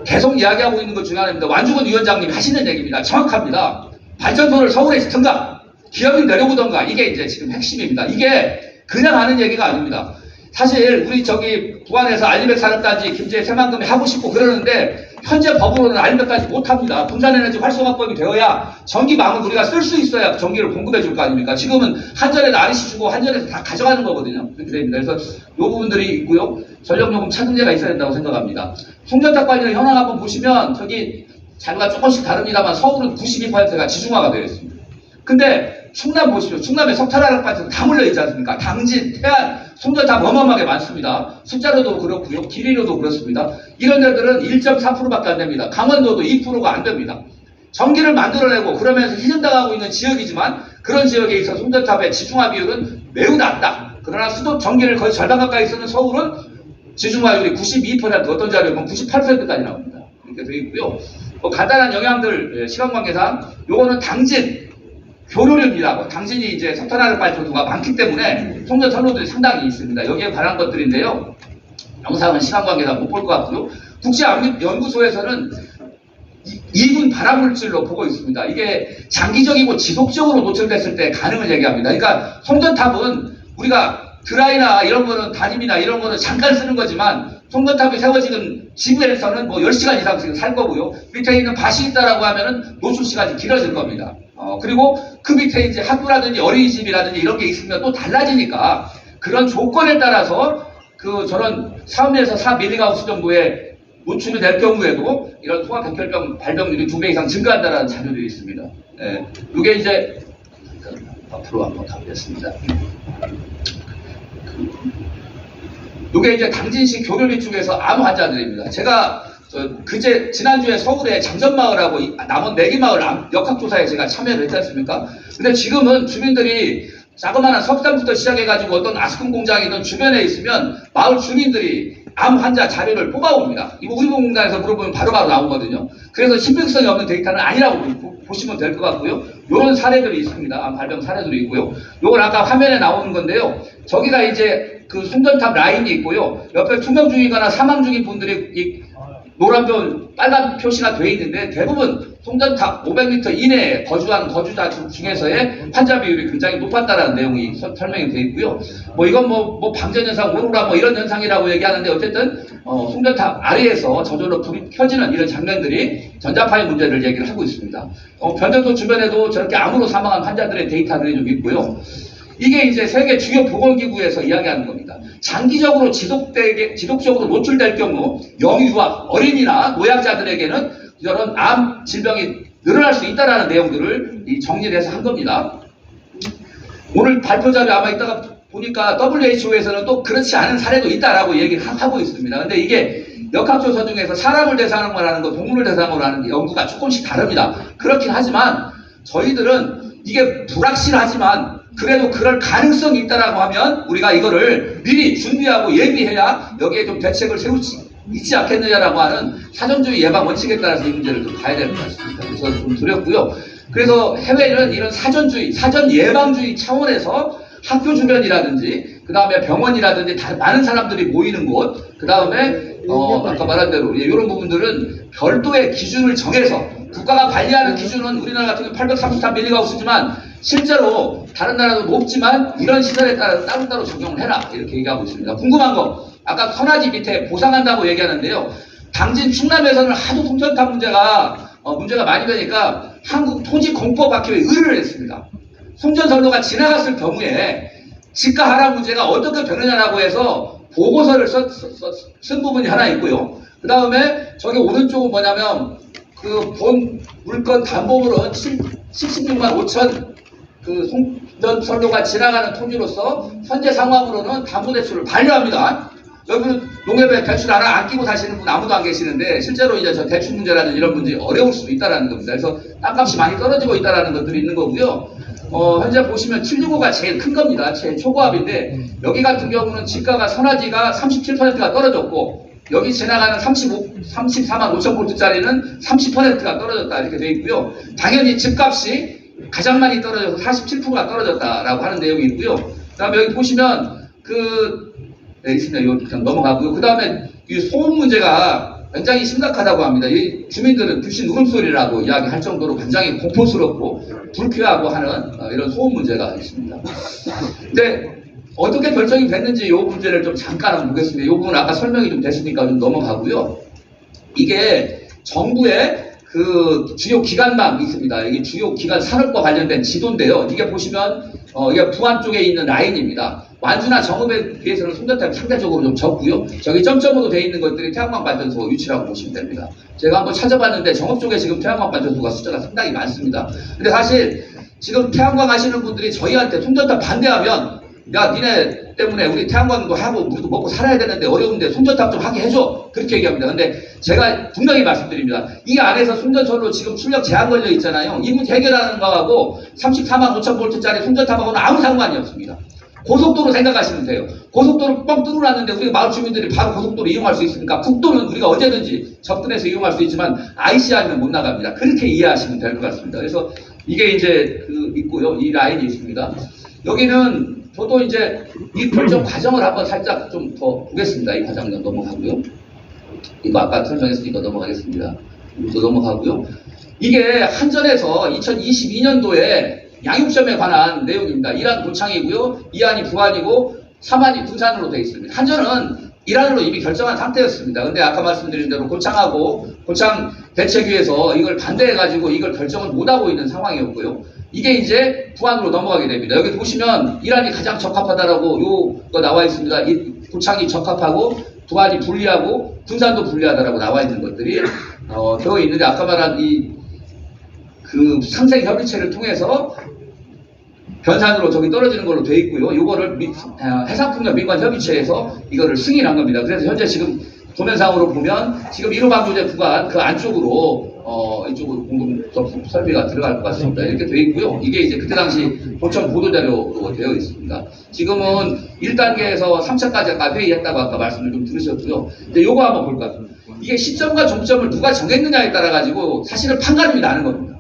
계속 이야기하고 있는 것 중에 하나입니다. 완주근 위원장님이 하시는 얘기입니다. 정확합니다. 발전소를 서울에 짓든가 기업이 내려오던가 이게 이제 지금 핵심입니다. 이게 그냥 하는 얘기가 아닙니다. 사실 우리 저기 부안에서 알리백 산업단지 김제 새만금에 하고 싶고 그러는데 현재 법으로는 알리백까지 못합니다. 분산에너지 활성화법이 되어야 전기망을 우리가 쓸 수 있어야 전기를 공급해 줄 거 아닙니까? 지금은 한전에도 REC 주고 한전에서 다 가져가는 거거든요. 그렇게 됩니다. 그래서 이 부분들이 있고요. 전력요금 차등제가 있어야 된다고 생각합니다. 송전탑 관련 현황 한번 보시면 저기 자료가 조금씩 다릅니다만 서울은 92%가 지중화가 되어 있습니다. 근데 충남 보십시오. 충남에 석탄화력발전소 다 몰려있지 않습니까? 당진, 태안, 송전탑 어마어마하게 많습니다. 숫자로도 그렇고요. 길이로도 그렇습니다. 이런 데들은 1.4%밖에 안 됩니다. 강원도도 2%가 안 됩니다. 전기를 만들어내고 그러면서 희생당하고 있는 지역이지만 그런 지역에 있어 송전탑의 지중화 비율은 매우 낮다. 그러나 수도 전기를 거의 절반 가까이 쓰는 서울은 지중화율이 92%, 어떤 자료에 보면 98%까지 나옵니다. 이렇게 되어 있고요. 뭐 간단한 영향들 시간 관계상 요거는 당진 교류력이라고 당진이 이제 석탄화력 발전소가 많기 때문에 송전 선로들이 상당히 있습니다. 여기에 관한 것들인데요. 영상은 시간 관계상 못 볼 것 같고요. 국제연구소에서는 이군 발화물질로 보고 있습니다. 이게 장기적이고 지속적으로 노출됐을 때 가능을 얘기합니다. 그러니까 송전탑은 우리가 드라이나 이런 거는 담임이나 이런 거는 잠깐 쓰는 거지만 송전탑이 세워지는 지구에서는 뭐 10시간 이상 지금 살 거고요. 밑에 있는 밭이 있다라고 하면은 노출 시간이 길어질 겁니다. 그리고 그 밑에 이제 학교라든지 어린이집이라든지 이런 게 있으면 또 달라지니까 그런 조건에 따라서 저런 3에서 4mHz 정도의 노출이 될 경우에도 이런 소화백혈병 발병률이 2배 이상 증가한다는 자료들이 있습니다. 예, 이게 이제 앞으로 한번 가보겠습니다. 이게 이제 당진시 교류리 쪽에서 암 환자들입니다. 제가 지난주에 서울에 장전마을하고 남원 내기마을 역학조사에 제가 참여를 했지 않습니까? 근데 지금은 주민들이 자그마한 석탄부터 시작해가지고 어떤 아스콘 공장이든 주변에 있으면 마을 주민들이 암 환자 자료를 뽑아옵니다. 이거 우리보건공단에서 물어보면 바로바로 나오거든요. 그래서 신빙성이 없는 데이터는 아니라고 보시면 될 것 같고요. 이런 사례들이 있습니다. 암 발병 사례들이 있고요. 요건 아까 화면에 나오는 건데요. 저기가 이제 그 송전탑 라인이 있고요. 옆에 투명 중이거나 사망 중인 분들이 이 노란별 빨간 표시가 되어 있는데 대부분 송전탑 500m 이내에 거주한 거주자 중에서의 환자 비율이 굉장히 높았다라는 내용이 설명이 되어 있고요. 뭐 이건 뭐 방전현상, 오로라 뭐 이런 현상이라고 얘기하는데 어쨌든 송전탑 아래에서 저절로 불이 켜지는 이런 장면들이 전자파의 문제를 얘기를 하고 있습니다. 변전도 주변에도 저렇게 암으로 사망한 환자들의 데이터들이 좀 있고요. 이게 이제 세계 주요 보건기구에서 이야기하는 겁니다. 장기적으로 지속적으로 노출될 경우 영유아, 어린이나 노약자들에게는 이런 암 질병이 늘어날 수 있다는 내용들을 정리를 해서 한 겁니다. 오늘 발표 자료 아마 이따가 보니까 WHO에서는 또 그렇지 않은 사례도 있다라고 얘기를 하고 있습니다. 근데 이게 역학조사 중에서 사람을 대상으로 하는 거, 동물을 대상으로 하는 연구가 조금씩 다릅니다. 그렇긴 하지만 저희들은 이게 불확실하지만 그래도 그럴 가능성이 있다라고 하면 우리가 이거를 미리 준비하고 예비해야 여기에 좀 대책을 세울 수 있지 않겠느냐라고 하는 사전주의 예방 원칙에 따라서 이 문제를 좀 봐야 될 것 같습니다. 그래서 좀 두렵고요. 그래서 해외는 이런 사전주의, 사전 예방주의 차원에서 학교 주변이라든지 그 다음에 병원이라든지 많은 사람들이 모이는 곳, 그 다음에 아까 말한 대로 이런 부분들은 별도의 기준을 정해서 국가가 관리하는 기준은 우리나라 같은 경우 833mg이지만 실제로 다른 나라도 높지만 이런 시설에 따라서 따로따로 적용을 해라 이렇게 얘기하고 있습니다. 궁금한 거 아까 선화지 밑에 보상한다고 얘기하는데요. 당진 충남에서는 하도 송전탑 문제가 많이 되니까 한국토지공법학회에 의뢰를 했습니다. 송전선로가 지나갔을 경우에 지가 하락 문제가 어떻게 되느냐라고 해서 보고서를 쓴 부분이 하나 있고요. 그 다음에 저기 오른쪽은 뭐냐면 그 본 물건 담보물은 76만 5천 그 송전선로가 지나가는 토지로서 현재 상황으로는 담보대출을 반려합니다. 여기는 농협에 대출 하나 안 끼고 사시는 분 아무도 안 계시는데 실제로 이제 저 대출 문제라든지 이런 문제 어려울 수도 있다라는 겁니다. 그래서 땅값이 많이 떨어지고 있다라는 것들이 있는 거고요. 현재 보시면 765가 제일 큰 겁니다. 제일 초고압인데 여기 같은 경우는 지가가 선화지가 37%가 떨어졌고 여기 지나가는 34만 5천 볼트짜리는 30%가 떨어졌다 이렇게 되어 있고요. 당연히 집값이 가장 많이 떨어져서 47%가 떨어졌다라고 하는 내용이 있고요. 그 다음에 여기 보시면 있습니다. 이거 그냥 넘어가고요. 그 다음에 이 소음 문제가 굉장히 심각하다고 합니다. 이 주민들은 불신 울음소리라고 이야기할 정도로 굉장히 공포스럽고 불쾌하고 하는 이런 소음 문제가 있습니다. 근데 어떻게 결정이 됐는지 이 문제를 좀 잠깐 한번 보겠습니다. 이 부분은 아까 설명이 좀 됐으니까 좀 넘어가고요. 이게 정부의 그 주요 기관망이 있습니다. 이게 주요 기관 산업과 관련된 지도인데요. 이게 보시면 이게 부안 쪽에 있는 라인입니다. 완주나 정읍에 비해서는 송전탑이 상대적으로 좀 적고요. 저기 점점으로 되어 있는 것들이 태양광 발전소 위치라고 보시면 됩니다. 제가 한번 찾아봤는데 정읍 쪽에 지금 태양광 발전소가 숫자가 상당히 많습니다. 근데 사실 지금 태양광 하시는 분들이 저희한테 송전탑 반대하면 야 니네 때문에 우리 태양광도 하고 우리도 먹고 살아야 되는데 어려운데 송전탑 좀 하게 해줘 그렇게 얘기합니다. 근데 제가 분명히 말씀드립니다. 이 안에서 송전선로 지금 출력 제한 걸려 있잖아요. 이 문제 해결하는 거하고 34만 5천 볼트짜리 송전탑하고는 아무 상관이 없습니다. 고속도로 생각하시면 돼요. 고속도로 뻥 뚫어놨는데 우리 마을 주민들이 바로 고속도로 이용할 수 있으니까 국도는 우리가 언제든지 접근해서 이용할 수 있지만 ICR는 못 나갑니다. 그렇게 이해하시면 될 것 같습니다. 그래서 이게 이제 있고요. 이 라인이 있습니다. 여기는 저도 이제 이 결정 과정을 한번 살짝 좀 더 보겠습니다. 이 과정 넘어가고요. 이거 아까 설명했으니까 넘어가겠습니다. 이것도 넘어가고요. 이게 한전에서 2022년도에 양육점에 관한 내용입니다. 1안 고창이고요. 2안이 부안이고 3안이 둔산으로 되어 있습니다. 한전은 1안으로 이미 결정한 상태였습니다. 근데 아까 말씀드린 대로 고창하고 고창 대책위에서 이걸 반대해가지고 이걸 결정을 못하고 있는 상황이었고요. 이게 이제 부안으로 넘어가게 됩니다. 여기 보시면 1안이 가장 적합하다라고 요거 나와 있습니다. 이 고창이 적합하고 부안이 불리하고 둔산도 불리하다라고 나와 있는 것들이 되어 있는데 아까 말한 이 그 상생 협의체를 통해서 변산으로 저기 떨어지는 걸로 돼 있고요. 이거를 해상풍력 민관협의체에서 이거를 승인한 겁니다. 그래서 현재 지금 도면상으로 보면 지금 1호 방조제 구간 그 안쪽으로 이쪽으로 공동 접속 설비가 들어갈 것 같습니다. 이렇게 되어 있고요. 이게 이제 그때 당시 보청 보도자료로 되어 있습니다. 지금은 1단계에서 3차까지 아까 회의했다고 아까 말씀을 좀 들으셨고요. 근데 요거 한번 볼까요? 이게 시점과 종점을 누가 정했느냐에 따라 가지고 사실은 판가름이 나는 겁니다.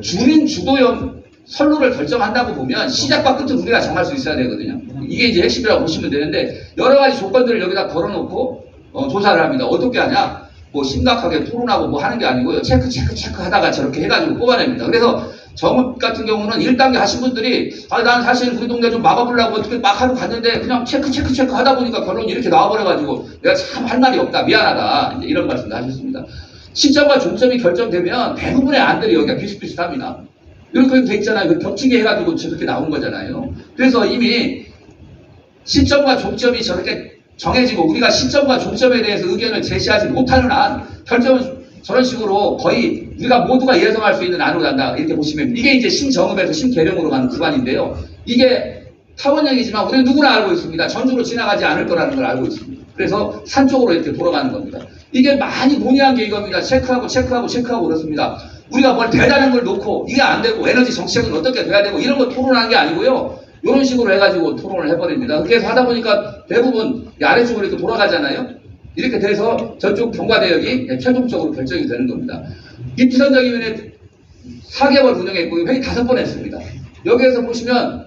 주민 주도형 선로를 결정한다고 보면 시작과 끝을 우리가 정할 수 있어야 되거든요. 이게 이제 핵심이라고 보시면 되는데 여러 가지 조건들을 여기다 걸어놓고 조사를 합니다. 어떻게 하냐? 뭐 심각하게 토론하고 뭐 하는 게 아니고요. 체크 하다가 저렇게 해가지고 뽑아냅니다. 그래서 정읍 같은 경우는 1단계 하신 분들이 난 사실 우리 동네 좀 막아보려고 어떻게 막 하고 갔는데 그냥 체크 하다 보니까 결론이 이렇게 나와버려가지고 내가 참 할 말이 없다. 미안하다. 이제 이런 말씀도 하셨습니다. 시점과 종점이 결정되면 대부분의 안들이 여기가 비슷비슷합니다. 이렇게 돼 있잖아요. 그 겹치게 해가지고 저렇게 나온 거잖아요. 그래서 이미 시점과 종점이 저렇게 정해지고 우리가 시점과 종점에 대해서 의견을 제시하지 못하는 한 결정은 저런 식으로 거의 우리가 모두가 예상할 수 있는 안으로 간다. 이렇게 보시면 이게 이제 신정읍에서 신계령으로 가는 구간인데요. 이게 타원형이지만 우리는 누구나 알고 있습니다. 전주로 지나가지 않을 거라는 걸 알고 있습니다. 그래서 산 쪽으로 이렇게 돌아가는 겁니다. 이게 많이 논의한 게 이겁니다. 체크하고 그렇습니다. 우리가 뭘 대단한 걸 놓고 이게 안 되고 에너지 정책은 어떻게 돼야 되고 이런 거 토론하는 게 아니고요. 이런 식으로 해가지고 토론을 해버립니다. 그렇게 해서 하다 보니까 대부분 아래쪽으로 이렇게 돌아가잖아요. 이렇게 돼서 저쪽 경과대역이 최종적으로 결정이 되는 겁니다. 입지선정위원회 4개월 운영했고 회의 5번 했습니다. 여기에서 보시면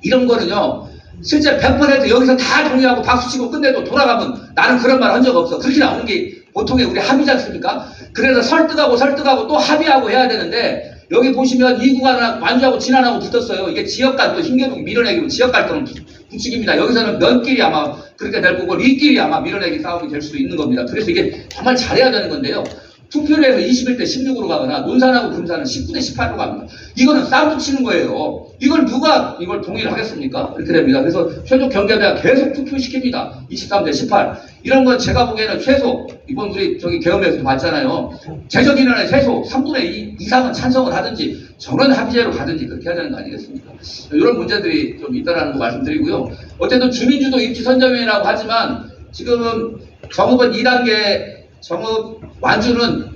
이런 거는요. 실제 100% 여기서 다 동의하고 박수치고 끝내도 돌아가면 나는 그런 말 한 적 없어. 그렇게 나오는 게 보통의 우리 합의지 않습니까? 그래서 설득하고 또 합의하고 해야 되는데 여기 보시면 이 구간은 완주하고 진안하고 붙었어요. 이게 지역갈등, 힘겨루기 밀어내기로 지역갈등 부추깁니다. 여기서는 면끼리 아마 그렇게 될 거고 리끼리 아마 밀어내기 싸움이 될 수도 있는 겁니다. 그래서 이게 정말 잘해야 되는 건데요. 투표를 해서 21대 16으로 가거나 논산하고 금산은 19대 18로 갑니다. 이거는 싸움 붙이는 거예요. 이걸 누가 이걸 동의를 하겠습니까? 이렇게 됩니다. 그래서 최종 경계대가 계속 투표시킵니다. 23대 18. 이런 건 제가 보기에는 최소 이번 우리 저기 계엄에서도 봤잖아요. 재적 인원의 최소 3분의 2 이상은 찬성을 하든지 전원 합의제로 가든지 그렇게 해야 되는 거 아니겠습니까? 이런 문제들이 좀 있다라는 거 말씀드리고요. 어쨌든 주민주도 입지선정위라고 하지만 지금은 정읍은 2단계 정읍 완주는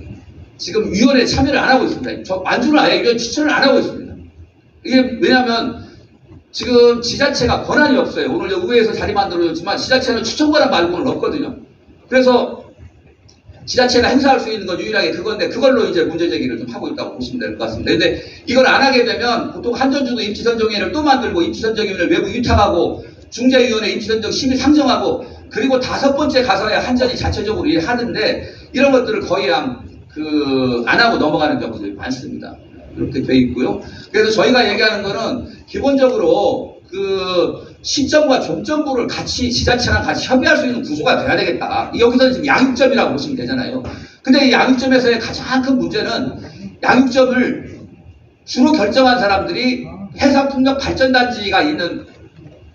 지금 위원회에 참여를 안 하고 있습니다. 완주는 아예 위원 추천을 안 하고 있습니다. 이게 왜냐하면 지금 지자체가 권한이 없어요. 오늘 의회에서 자리 만들어줬지만 지자체는 추천 권한 말고는 없거든요. 그래서 지자체가 행사할 수 있는 건 유일하게 그건데 그걸로 이제 문제 제기를 좀 하고 있다고 보시면 될 것 같습니다. 근데 이걸 안 하게 되면 보통 한전주도 입지선정위원회를 또 만들고 입지선정위원회를 외부 위탁하고 중재위원회 입지선정 심의 상정하고 그리고 5번째 가서야 한전이 자체적으로 일하는데 이런 것들을 거의 안 하고 넘어가는 경우들이 많습니다. 이렇게 돼 있고요. 그래서 저희가 얘기하는 거는 기본적으로 그 시점과 종점부를 같이 지자체랑 같이 협의할 수 있는 구조가 돼야 되겠다. 여기서는 지금 양육점이라고 보시면 되잖아요. 근데 이 양육점에서의 가장 큰 문제는 양육점을 주로 결정한 사람들이 해상풍력 발전단지가 있는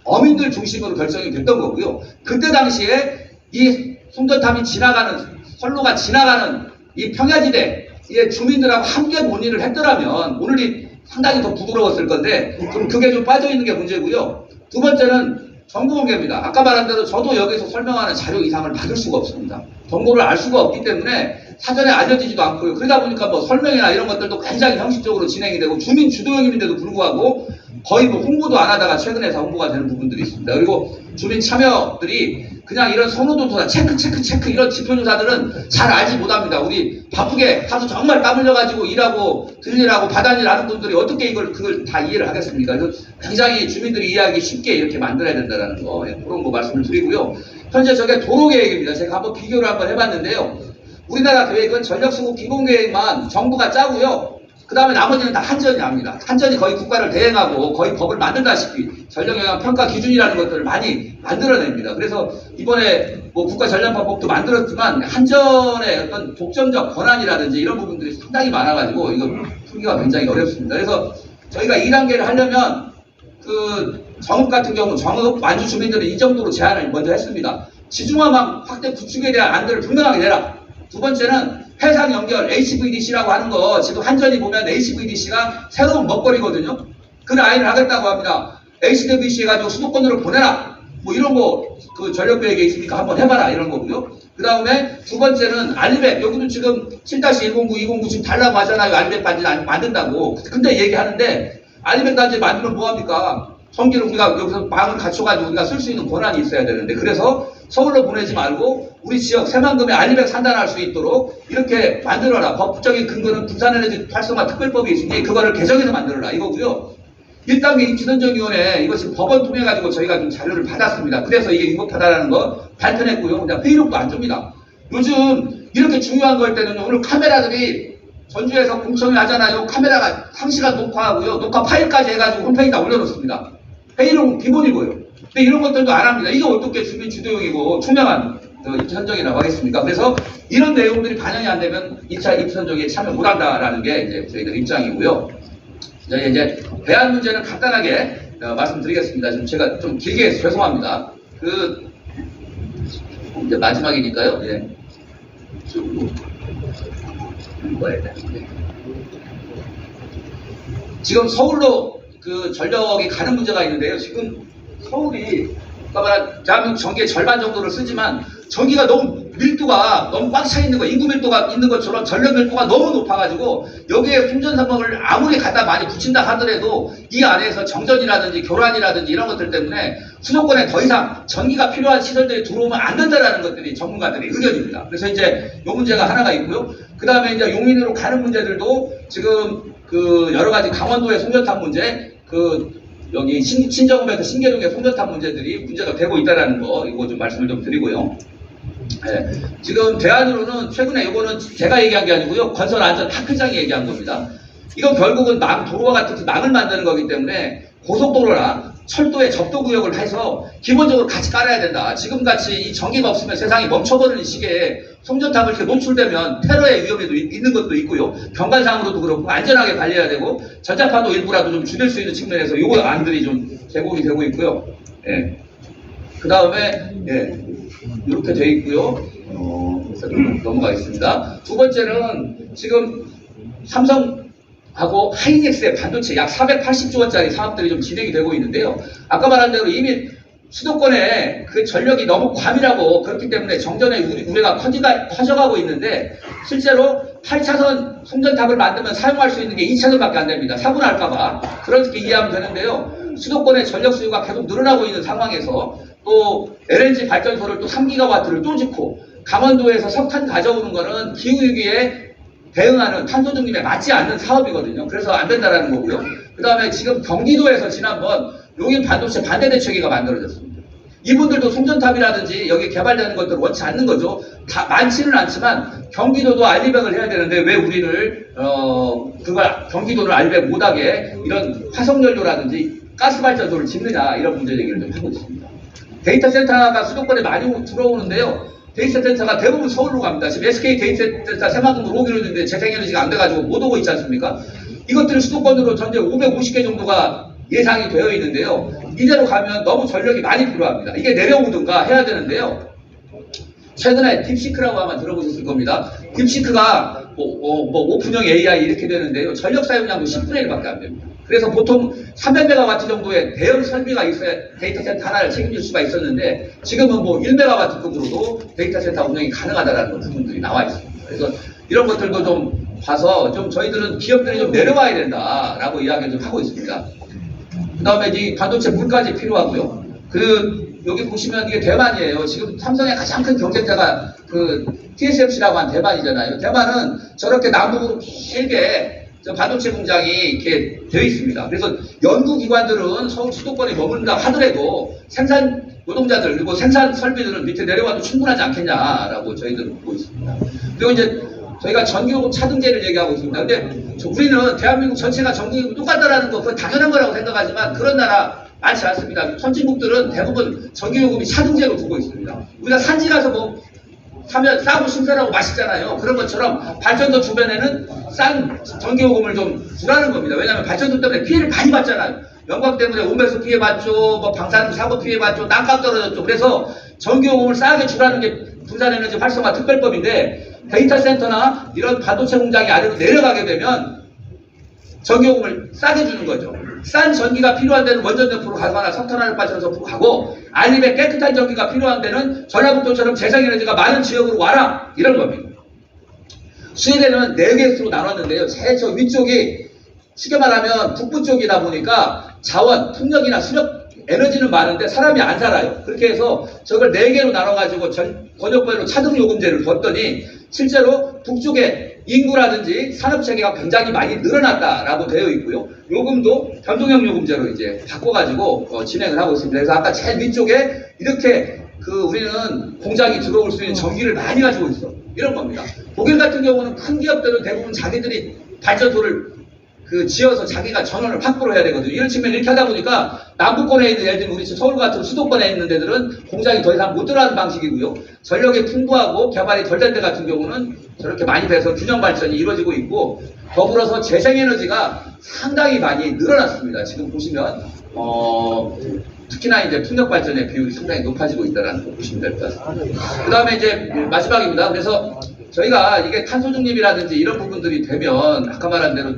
어민들 중심으로 결정이 됐던 거고요. 그때 당시에 이 송전탑이 지나가는 선로가 지나가는 이 평야지대의 주민들하고 함께 논의를 했더라면 오늘이 상당히 더 부드러웠을 건데 좀 그게 좀 빠져있는 게 문제고요. 두 번째는 정보 공개입니다. 아까 말한 대로 저도 여기서 설명하는 자료 이상을 받을 수가 없습니다. 정보를 알 수가 없기 때문에 사전에 알려지지도 않고요. 그러다 보니까 뭐 설명이나 이런 것들도 굉장히 형식적으로 진행이 되고 주민 주도형인데도 불구하고 거의 뭐 홍보도 안 하다가 최근에 다 홍보가 되는 부분들이 있습니다. 그리고 주민 참여들이 그냥 이런 선호도조사 체크 이런 지표조사들은 잘 알지 못합니다. 우리 바쁘게 하도 정말 땀 흘려가지고 일하고 들일하고 바다일 하는 분들이 어떻게 그걸 다 이해를 하겠습니까? 그래서 굉장히 주민들이 이해하기 쉽게 이렇게 만들어야 된다는 거 그런 거 말씀을 드리고요. 현재 저게 도로계획입니다. 제가 한번 비교를 한번 해봤는데요. 우리나라 계획은 전력수급 기본계획만 정부가 짜고요. 그 다음에 나머지는 다 한전이 합니다. 한전이 거의 국가를 대행하고 거의 법을 만들다시피 전력영향평가 기준이라는 것들을 많이 만들어냅니다. 그래서 이번에 뭐 국가전력방법도 만들었지만 한전의 어떤 독점적 권한이라든지 이런 부분들이 상당히 많아가지고 이거 풀기가 굉장히 어렵습니다. 그래서 저희가 2단계를 하려면 그 정읍 같은 경우 정읍 완주 주민들은 이 정도로 제한을 먼저 했습니다. 지중화망 확대 구축에 대한 안들을 분명하게 내라. 두 번째는 해상 연결 HVDC라고 하는 거 지금 한전이 보면 HVDC가 새로운 먹거리거든요. 그 라인을 하겠다고 합니다. HWC 해가지고 수도권으로 보내라. 뭐 이런 거 그 전력계획에 있으니까 한번 해봐라 이런 거고요. 그 다음에 두 번째는 알리백. 여기도 지금 7-109, 209 지금 달라고 하잖아요. 알리백 단지 만든다고. 근데 얘기하는데 알리백 단지 만들면 뭐합니까? 전기를 우리가 여기서 방을 갖춰가지고 우리가 쓸 수 있는 권한이 있어야 되는데, 그래서 서울로 보내지 말고 우리 지역 새만금에 알리백 산단할 수 있도록 이렇게 만들어라. 법적인 근거는 부산에너지 활성화 특별법이 있으니 그거를 개정해서 만들어라 이거고요. 1단계 임시선정위원회 이거 지금 법원 통해 가지고 저희가 좀 자료를 받았습니다. 그래서 이게 위법하다라는 거 발표했고요. 그냥 회의록도 안 줍니다. 요즘 이렇게 중요한 걸 때는 오늘 카메라들이 전주에서 공청회 하잖아요. 카메라가 상시간 녹화하고요. 녹화 파일까지 해가지고 홈페이지에 올려놓습니다. 회의록은 기본이고요. 근데 이런 것들도 안 합니다. 이게 어떻게 주민 주도형이고 투명한 임시선정이라고 하겠습니까? 그래서 이런 내용들이 반영이 안 되면 2차 임시선정에 참여 못한다라는 게 이제 저희들 입장이고요. 저희 이제 대안 문제는 간단하게 말씀드리겠습니다. 지금 제가 좀 길게 해서 죄송합니다. 이제 마지막이니까요. 예. 지금 서울로 그 전력이 가는 문제가 있는데요. 지금 서울이 그러니까 대한민국 전기의 절반 정도를 쓰지만 전기가 너무 밀도가 너무 꽉 차 있는 거, 인구 밀도가 있는 것처럼 전력 밀도가 너무 높아가지고 여기에 풍전산업을 아무리 갖다 많이 붙인다 하더라도 이 안에서 정전이라든지 교란이라든지 이런 것들 때문에 수도권에 더 이상 전기가 필요한 시설들이 들어오면 안 된다라는 것들이 전문가들의 의견입니다. 그래서 이제 이 문제가 하나가 있고요. 그 다음에 이제 용인으로 가는 문제들도 지금 그 여러 가지 강원도의 송전탑 문제, 여기 신정읍에서 신계동의 송전탑 문제들이 문제가 되고 있다는 거, 이거 좀 말씀을 좀 드리고요. 네. 지금 대안으로는 최근에 이거는 제가 얘기한 게 아니고요. 건설안전학회장이 얘기한 겁니다. 이건 결국은 도로와 같은 망을 만드는 거기 때문에 고속도로나 철도의 접도구역을 해서 기본적으로 같이 깔아야 된다. 지금같이 이 전기가 없으면 세상이 멈춰버리는 시기에 송전탑을 이렇게 노출되면 테러의 위험이 있는 것도 있고요. 경관상으로도 그렇고 안전하게 관리해야 되고 전자파도 일부라도 좀 줄일 수 있는 측면에서 요거 안들이 좀 제공이 되고 있고요. 예. 그 다음에 예. 이렇게 돼 있고요. 넘어가겠습니다. 두 번째는 지금 삼성하고 하이닉스의 반도체 약 480조 원짜리 사업들이 좀 진행이 되고 있는데요. 아까 말한 대로 이미 수도권에 그 전력이 너무 과밀하고 그렇기 때문에 정전의 우려가 커져가고 있는데 실제로 8차선 송전탑을 만들면 사용할 수 있는 게 2차선밖에 안 됩니다. 사고 날까봐. 그렇게 이해하면 되는데요. 수도권의 전력 수요가 계속 늘어나고 있는 상황에서 또 LNG 발전소를 또 3기가와트를 또 짓고 강원도에서 석탄 가져오는 거는 기후위기에 대응하는 탄소 중립에 맞지 않는 사업이거든요. 그래서 안 된다라는 거고요. 그 다음에 지금 경기도에서 지난번 용인 반도체 반대대책위가 만들어졌습니다. 이분들도 송전탑이라든지 여기 개발되는 것들을 원치 않는 거죠. 다 많지는 않지만 경기도도 알리백을 해야 되는데 왜 우리를 경기도를 알리백 못하게 이런 화석연료라든지 가스발전소를 짓느냐 이런 문제 제기를 좀 하고 있습니다. 데이터 센터가 수도권에 많이 들어오는데요. 데이터 센터가 대부분 서울로 갑니다. 지금 SK 데이터 센터 새만금으로 오기로 했는데 재생에너지가 안 돼가지고 못 오고 있지 않습니까? 이것들은 수도권으로 전체 550개 정도가 예상이 되어 있는데요. 이대로 가면 너무 전력이 많이 필요합니다. 이게 내려오든가 해야 되는데요. 최근에 딥시크라고 아마 들어보셨을 겁니다. 딥시크가 오픈형 AI 이렇게 되는데요. 전력 사용량도 10분의 1밖에 안 됩니다. 그래서 보통 300메가와트 정도의 대형 설비가 있어야 데이터 센터 하나를 책임질 수가 있었는데 지금은 1메가와트급으로도 데이터 센터 운영이 가능하다는 부분들이 나와 있습니다. 그래서 이런 것들도 좀 봐서 좀 저희들은 기업들이 좀 내려와야 된다라고 이야기를 좀 하고 있습니다. 그 다음에 이 반도체 물까지 필요하고요. 여기 보시면 이게 대만이에요. 지금 삼성의 가장 큰 경쟁자가 TSMC라고 한 대만이잖아요. 대만은 저렇게 남북으로 길게 반도체 공장이 이렇게 되어 있습니다. 그래서 연구기관들은 서울 수도권에 머문다 하더라도 생산 노동자들 그리고 생산 설비들은 밑에 내려와도 충분하지 않겠냐라고 저희들은 보고 있습니다. 그리고 이제 저희가 전기요금 차등제를 얘기하고 있습니다. 근데 우리는 대한민국 전체가 전기요금이 똑같다라는 거 그건 당연한 거라고 생각하지만 그런 나라 많지 않습니다. 선진국들은 대부분 전기요금이 차등제로 두고 있습니다. 우리가 산지 가서 사면 싸고 신선하고 맛있잖아요. 그런 것처럼 발전소 주변에는 싼 전기요금을 좀 주라는 겁니다. 왜냐하면 발전소 때문에 피해를 많이 받잖아요. 영광 때문에 오매수 피해받죠, 방사능 사고 피해받죠, 땅값 떨어졌죠. 그래서 전기요금을 싸게 주라는 게 부산에너지 활성화 특별법인데 데이터 센터나 이런 반도체 공장이 아래로 내려가게 되면 전기요금을 싸게 주는 거죠. 싼 전기가 필요한 데는 원전옆으로 가거나 석탄화를 발전소 가고 알림에 깨끗한 전기가 필요한 데는 전라북도처럼 재생에너지가 많은 지역으로 와라 이런 겁니다. 스웨덴은 4개수로 나눴는데요. 제일 저 위쪽이 쉽게 말하면 북부 쪽이다 보니까 자원, 풍력이나 수력 에너지는 많은데 사람이 안 살아요. 그렇게 해서 저걸 4개로 나눠가지고 권역별로 차등요금제를 뒀더니 실제로 북쪽에 인구라든지 산업체계가 굉장히 많이 늘어났다라고 되어 있고요. 요금도 변동형 요금제로 이제 바꿔가지고 진행을 하고 있습니다. 그래서 아까 제일 위쪽에 이렇게 우리는 공장이 들어올 수 있는 전기를 많이 가지고 있어. 이런 겁니다. 독일 같은 경우는 큰 기업들은 대부분 자기들이 발전소를 지어서 자기가 전원을 확보를 해야 되거든요. 이런 측면 이렇게 하다 보니까 남부권에 있는 예를 들면 우리 서울 같은 수도권에 있는 데들은 공장이 더 이상 못 들어가는 방식이고요. 전력이 풍부하고 개발이 덜 된 데 같은 경우는 저렇게 많이 돼서 균형 발전이 이루어지고 있고 더불어서 재생에너지가 상당히 많이 늘어났습니다. 지금 보시면 특히나 이제 풍력 발전의 비율이 상당히 높아지고 있다는 거 보시면 될 것 같습니다. 그 다음에 이제 마지막입니다. 그래서 저희가 이게 탄소 중립이라든지 이런 부분들이 되면 아까 말한 대로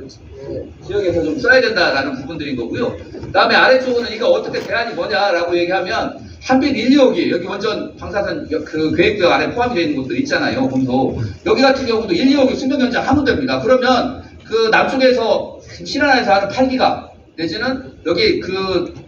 지역에서 좀 써야 된다라는 부분들인 거고요. 그 다음에 아래쪽은 이거 어떻게 대안이 뭐냐라고 얘기하면 한빛 1, 2호기 여기 원전 방사선 계획구역 안에 포함이 되어 있는 곳들 있잖아요. 검소 여기 같은 경우도 1, 2호기 수명 연장 하면 됩니다. 그러면 남쪽에서 신안에서 하는 8기가 내지는 여기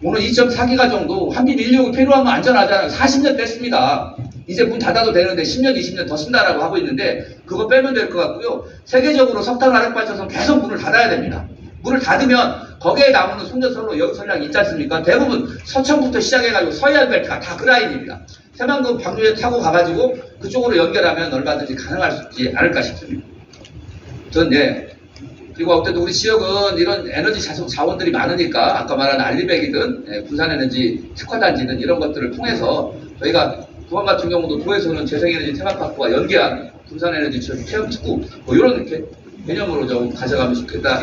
오늘 2.4기가 정도 한빛 1, 2호기 필요하면 안전하잖아요. 40년 뺐습니다. 이제 문 닫아도 되는데 10년, 20년 더 쓴다라고 하고 있는데 그거 빼면 될 것 같고요. 세계적으로 석탄 화력 발전소 계속 문을 닫아야 됩니다. 문을 닫으면 거기에 나오는 송전선로 여기 전략이 있지 않습니까? 대부분 서천부터 시작해가지고 서해안 벨트가 다 그 라인입니다. 새만금 방류에 타고 가가지고 그쪽으로 연결하면 얼마든지 가능할 수 있지 않을까 싶습니다. 그리고 어쨌든 우리 지역은 이런 에너지 자원들이 많으니까 아까 말한 알리백이든 군산에너지 특화단지든 이런 것들을 통해서 저희가 부안 같은 경우도 도에서는 재생에너지 테마파크와 연계한 군산에너지 체험 특구 이런 개념으로 좀 가져가면 좋겠다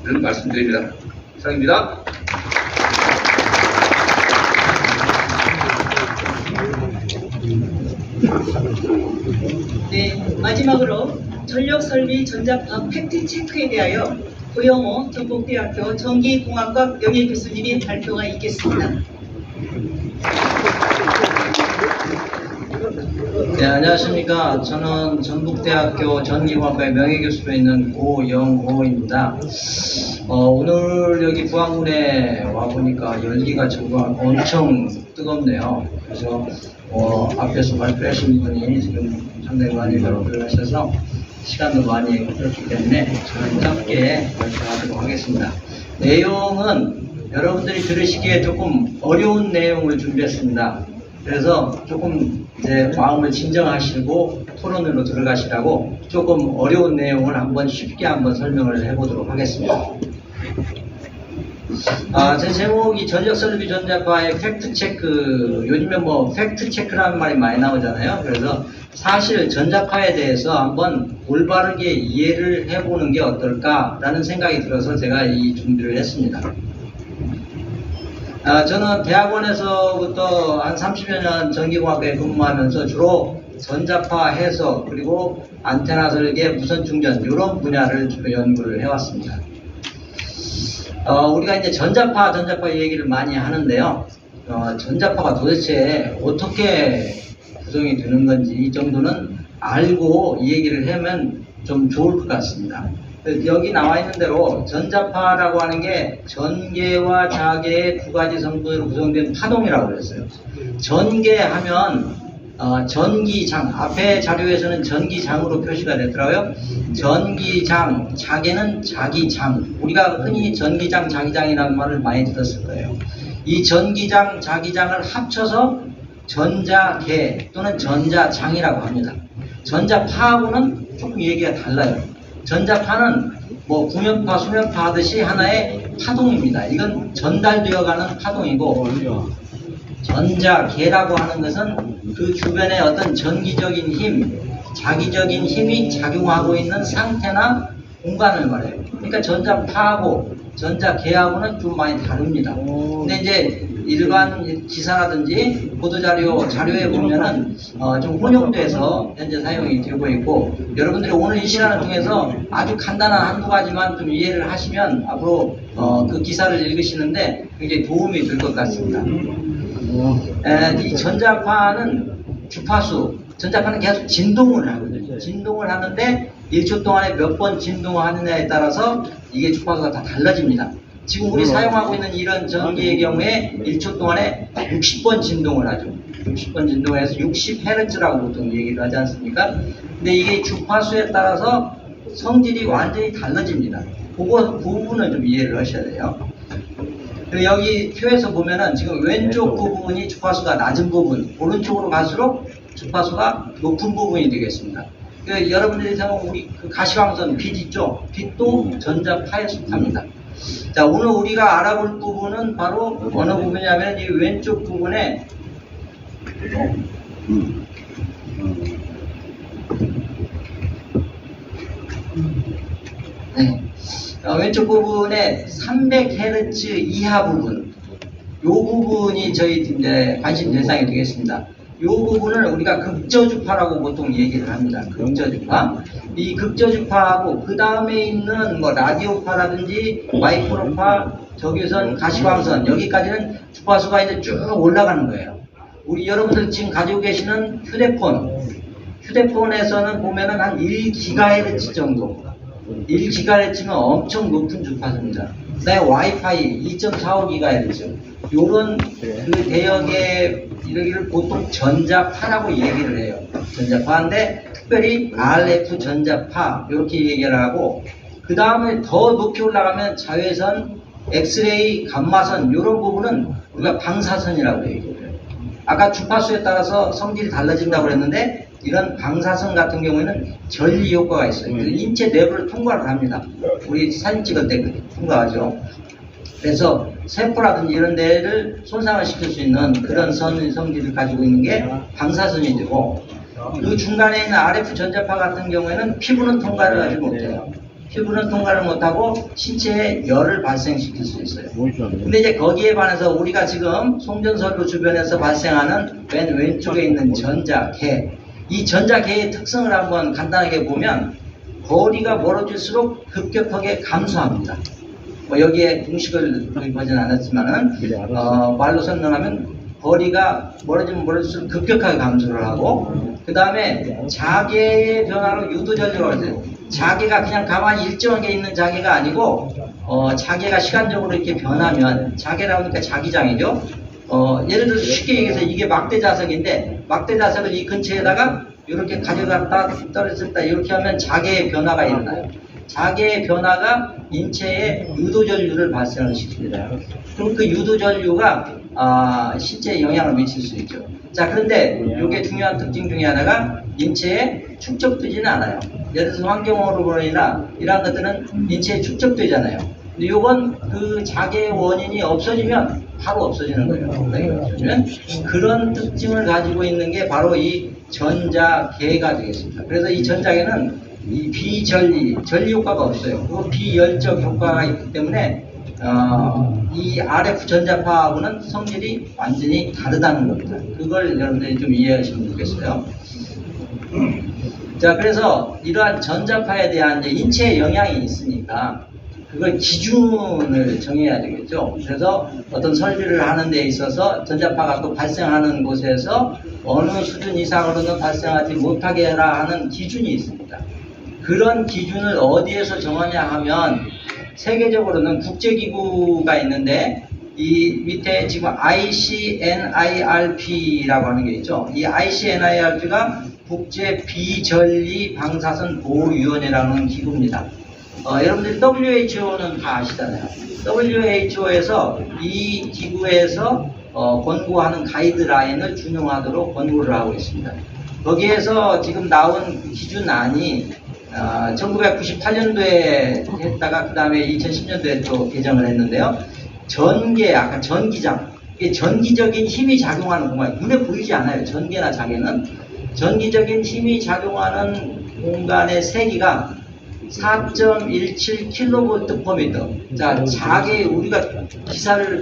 이런 말씀드립니다. 이상입니다. 네, 마지막으로 전력설비 전자파 팩트체크에 대하여 고영호 경북대학교 전기공학과 명예교수님이 발표가 있겠습니다. 네, 안녕하십니까. 저는 전북대학교 전기공학과의 명예교수로 있는 고영호입니다. 오늘 여기 부안군에 와보니까 열기가 정말 엄청 뜨겁네요. 그래서 앞에서 발표하신 분이 지금 상당히 많이 발표를 하셔서 시간도 많이 흘렀기 때문에 저는 짧게 발표하도록 하겠습니다. 내용은 여러분들이 들으시기에 조금 어려운 내용을 준비했습니다. 그래서 조금 이제 마음을 진정하시고 토론으로 들어가시라고 조금 어려운 내용을 쉽게 설명을 해보도록 하겠습니다. 제 제목이 전력설비 전자파의 팩트체크, 요즘에 팩트체크라는 말이 많이 나오잖아요. 그래서 사실 전자파에 대해서 한번 올바르게 이해를 해보는 게 어떨까라는 생각이 들어서 제가 이 준비를 했습니다. 저는 대학원에서부터 한 30여 년 전기공학과에 근무하면서 주로 전자파 해석 그리고 안테나 설계, 무선 충전 이런 분야를 주로 연구를 해왔습니다. 우리가 이제 전자파 얘기를 많이 하는데요. 전자파가 도대체 어떻게 구성이 되는 건지 이 정도는 알고 이 얘기를 하면 좀 좋을 것 같습니다. 여기 나와 있는 대로 전자파라고 하는 게 전개와 자개의 두 가지 성분으로 구성된 파동이라고 그랬어요. 전개하면 전기장, 앞에 자료에서는 전기장으로 표시가 됐더라고요. 전기장, 자개는 자기장. 우리가 흔히 전기장, 자기장이라는 말을 많이 들었을 거예요. 이 전기장, 자기장을 합쳐서 전자개 또는 전자장이라고 합니다. 전자파하고는 조금 얘기가 달라요. 전자파는 구면파, 수면파 하듯이 하나의 파동입니다. 이건 전달되어가는 파동이고, 전자계라고 하는 것은 그 주변에 어떤 전기적인 힘, 자기적인 힘이 작용하고 있는 상태나 공간을 말해요. 그러니까 전자파하고 전자계하고는 좀 많이 다릅니다. 근데 이제 일반 기사라든지 보도자료, 자료에 보면은 좀 혼용돼서 현재 사용이 되고 있고, 여러분들이 오늘 이 시간을 통해서 아주 간단한 한두 가지만 좀 이해를 하시면 앞으로 그 기사를 읽으시는데 굉장히 도움이 될 것 같습니다. 이 전자파는 주파수, 전자파는 계속 진동을 하거든요. 진동을 하는데 1초 동안에 몇 번 진동하느냐에 따라서 이게 주파수가 다 달라집니다. 지금 우리 사용하고 있는 이런 전기의 경우에 1초 동안에 60번 진동을 하죠. 60번 진동해서 60Hz라고 보통 얘기를 하지 않습니까? 근데 이게 주파수에 따라서 성질이 완전히 달라집니다. 그 부분을 좀 이해를 하셔야 돼요. 그리고 여기 표에서 보면은 지금 왼쪽 부분이 주파수가 낮은 부분, 오른쪽으로 갈수록 주파수가 높은 부분이 되겠습니다. 여러분들이 생각하면 우리 그 가시광선 빛 있죠? 빛도 전자파에 속합니다. 자, 오늘 우리가 알아볼 부분은 바로 어느 부분이냐면 이 왼쪽 부분에 왼쪽 부분에 300Hz 이하 부분, 이 부분이 저희 이제 관심 대상이 되겠습니다. 이 부분을 우리가 극저주파라고 보통 얘기를 합니다. 극저주파. 이 극저주파하고 그 다음에 있는 뭐 라디오파라든지 마이크로파, 적외선, 가시광선, 여기까지는 주파수가 이제 쭉 올라가는 거예요. 우리 여러분들 지금 가지고 계시는 휴대폰에서는 보면은 한 1GHz 정도. 1GHz면 엄청 높은 주파수입니다. 그다음에 와이파이 2.45GHz. 요런 그 대역의 이러기를 보통 전자파라고 얘기를 해요. 전자파인데 특별히 RF 전자파 이렇게 얘기를 하고, 그 다음에 더 높이 올라가면 자외선, 엑스레이, 감마선 이런 부분은 우리가 방사선이라고 얘기해요. 아까 주파수에 따라서 성질이 달라진다고 그랬는데 이런 방사선 같은 경우에는 전리 효과가 있어요. 인체 내부를 통과를 합니다. 우리 사진 찍을 때 통과하죠. 그래서 세포라든지 이런 데를 손상을 시킬 수 있는 그런 성질을 가지고 있는 게 방사선이 되고, 그 중간에 있는 RF 전자파 같은 경우에는 피부는 통과를 하지 못해요. 피부는 통과를 못하고 신체에 열을 발생시킬 수 있어요. 근데 이제 거기에 반해서 우리가 지금 송전선로 주변에서 발생하는 맨 왼쪽에 있는 전자계, 이 전자계의 특성을 한번 간단하게 보면 거리가 멀어질수록 급격하게 감소합니다. 뭐 여기에 공식을 보진 않았지만은 말로 설명하면 거리가 멀어지면 멀어질수록 급격하게 감소를 하고, 그 다음에 자계의 변화로 유도전류라고 하죠. 자계가 그냥 가만히 일정하게 있는 자계가 아니고 자계가 시간적으로 이렇게 변하면, 자계라고 하니까 자기장이죠. 예를 들어서 쉽게 얘기해서 이게 막대자석인데 막대자석을 이 근처에다가 이렇게 가져갔다 떨어졌다 이렇게 하면 자계의 변화가 일어나요. 자계의 변화가 인체에 유도전류를 발생을 시킵니다. 그럼 그 유도전류가 신체에 영향을 미칠 수 있죠. 자, 그런데 이게 중요한 특징 중에 하나가 인체에 축적되지는 않아요. 예를 들어서 환경호르몬이나 이런 것들은 인체에 축적되잖아요. 근데 이건 그 자계의 원인이 없어지면 바로 없어지는 거예요. 없어지면 그런 특징을 가지고 있는 게 바로 이 전자계가 되겠습니다. 그래서 이 전자계는 이 비전리, 전리 효과가 없어요. 그리고 비열적 효과가 있기 때문에 이 RF 전자파하고는 성질이 완전히 다르다는 겁니다. 그걸 여러분들이 좀 이해하시면 좋겠어요. 자, 그래서 이러한 전자파에 대한 이제 인체에 영향이 있으니까 그걸 기준을 정해야 되겠죠. 그래서 어떤 설비를 하는 데 있어서 전자파가 또 발생하는 곳에서 어느 수준 이상으로는 발생하지 못하게 해라 하는 기준이 있습니다. 그런 기준을 어디에서 정하냐 하면 세계적으로는 국제기구가 있는데 이 밑에 지금 ICNIRP라고 하는 게 있죠. 이 ICNIRP가 국제 비전리 방사선 보호위원회라는 기구입니다. 여러분들이 WHO는 다 아시잖아요. WHO에서 이 기구에서 권고하는 가이드라인을 준용하도록 권고를 하고 있습니다. 거기에서 지금 나온 기준안이 1998년도에 했다가 그 다음에 2010년도에 또 개정을 했는데요. 아까 전기장, 이게 전기적인 힘이 작용하는 공간, 눈에 보이지 않아요. 전기나 자계는 전기적인 힘이 작용하는 공간의 세기가 4.17kV/m. 자, 자개 우리가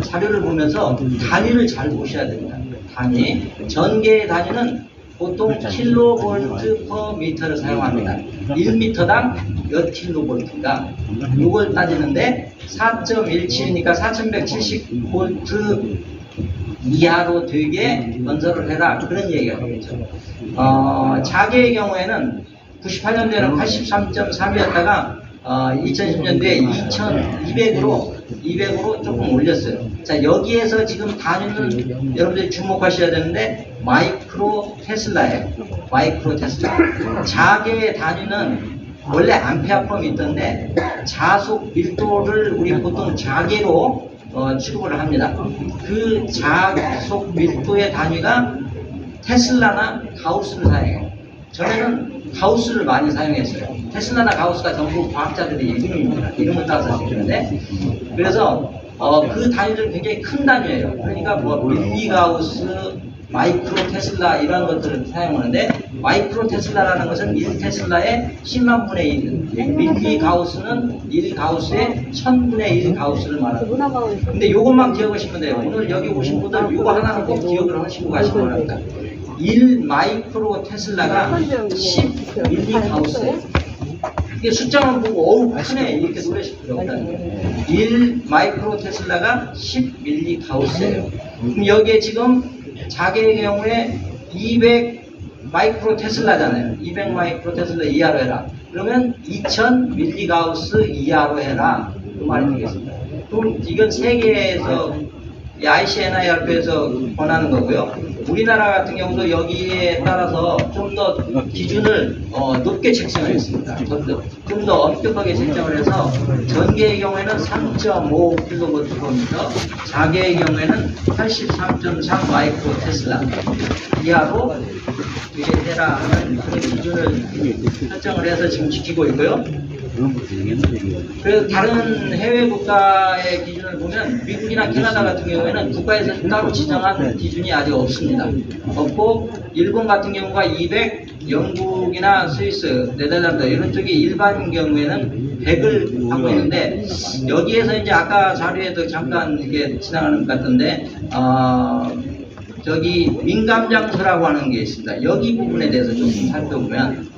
자료를 보면서 단위를 잘 보셔야 됩니다. 단위. 전개의 단위는 보통 kV/m를 사용합니다. 1m당 몇 kV인가? 이걸 따지는데 4.17이니까 4170V 이하로 되게 건설을 해라. 그런 얘기가 되겠죠. 자개의 경우에는 98년도에는 83.3이었다가 2010년도에 200으로 조금 올렸어요. 자, 여기에서 지금 단위는 여러분들이 주목하셔야 되는데 마이크로 테슬라예요. 마이크로 테슬라. 자개의 단위는 원래 암페어펌이 있던데 자속 밀도를 우리 보통 자개로 취급을 합니다. 그 자속 밀도의 단위가 테슬라나 가우스를 사용해요. 전에는 가우스를 많이 사용했어요. 테슬라나 가우스가 전부 과학자들의 이름입니다. 이름을 따서 지키는데, 그래서 그 단위들은 굉장히 큰 단위예요. 그러니까 뭐 밀리가우스, 마이크로 테슬라 이런 것들을 사용하는데, 마이크로 테슬라라는 것은 1테슬라의 10만 분의 1, 밀리가우스는 1가우스의 1000분의 1 가우스를 말합니다. 근데 요것만 기억하시면 돼요. 오늘 여기 오신 분들 요거 하나는 꼭 기억을 하시고 가시기 바랍니다. 1 마이크로 테슬라가 10 밀리가우스예요. 이게 숫자만 보고 어우 크네 이렇게 놀라실 필요 없다는 거예요. 1 마이크로 테슬라가 10 밀리가우스예요. 그럼 여기에 지금 자개의 경우에 200 마이크로 테슬라잖아요. 200 마이크로 테슬라 이하로 해라. 그러면 2000 밀리가우스 이하로 해라. 그 말이 되겠습니다. 그럼 이건 세계에서 ICNIRP에서 권하는 거고요. 우리나라 같은 경우도 여기에 따라서 좀 더 기준을 높게 책정을 했습니다. 좀 더 엄격하게 책정을 해서 전개의 경우에는 3.5kV/m, 자개의 경우에는 83.3 마이크로 테슬라 이하로 되게 해라 하는 그런 기준을 설정을 해서 지금 지키고 있고요. 그래서 다른 해외 국가의 기준을 보면 미국이나 캐나다 같은 경우에는 국가에서 따로 지정한 기준이 아직 없습니다. 없고 일본 같은 경우가 200, 영국이나 스위스, 네덜란드 이런 쪽이 일반 경우에는 100을 하고 있는데 여기에서 이제 아까 자료에도 잠깐 이게 지나가는 것 같던데 저기 민감장소라고 하는 게 있습니다. 여기 부분에 대해서 좀 살펴보면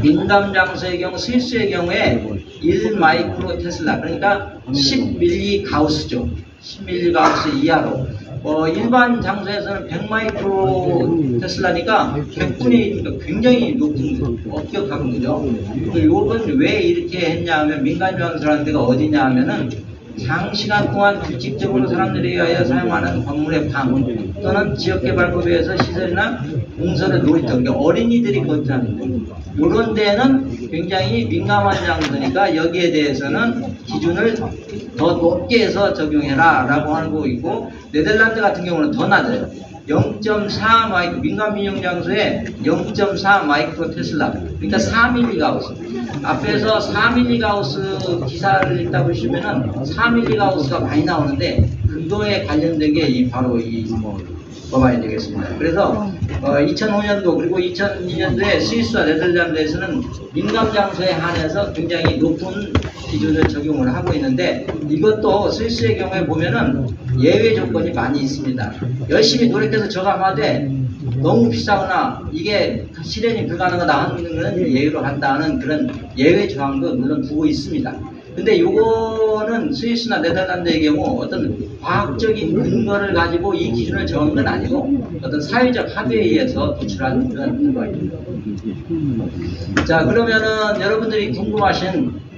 민감장소의 경우 스위스의 경우에 1 마이크로 테슬라 그러니까 10 밀리가우스죠. 10 밀리가우스 이하로 일반 장소에서는 100 마이크로 테슬라니까 100분의 1이니까 굉장히 높은 엄격한 거죠. 이건 왜 이렇게 했냐 하면 민감장소라는 데가 어디냐 하면은 장시간 동안 규칙적으로 사람들이 위하여 사용하는 건물의 방 또는 지역개발법에서 시설이나 공설의 놀이터, 그러니까 어린이들이 거주하는 이런 데는 굉장히 민감한 장소니까 여기에 대해서는 기준을 더 높게 해서 적용해라 라고 하는 거 있고 네덜란드 같은 경우는 더 낮아요. 0.4 마이크로 민간 민용 장소에 0.4 마이크로 테슬라 그러니까 4밀리가우스 앞에서 4밀리가우스 기사를 읽다 보시면은 4밀리가우스가 많이 나오는데 그거에 관련된 게 바로 이 법안이 되겠습니다. 그래서 2005년도 그리고 2002년도에 스위스와 네덜란드에서는 민감 장소에 한해서 굉장히 높은 기준을 적용을 하고 있는데 이것도 스위스의 경우에 보면은 예외 조건이 많이 있습니다. 열심히 노력해서 저감하되 너무 비싸거나 이게 실현이 불가능하다 하는 건 예외로 한다는 그런 예외 조항도 물론 두고 있습니다. 근데 요거는 스위스나 네덜란드의 경우 어떤 과학적인 근거를 가지고 이 기준을 정한 건 아니고 어떤 사회적 합의에 의해서 도출한 그런 근거입니다. 자, 그러면은 여러분들이 궁금하신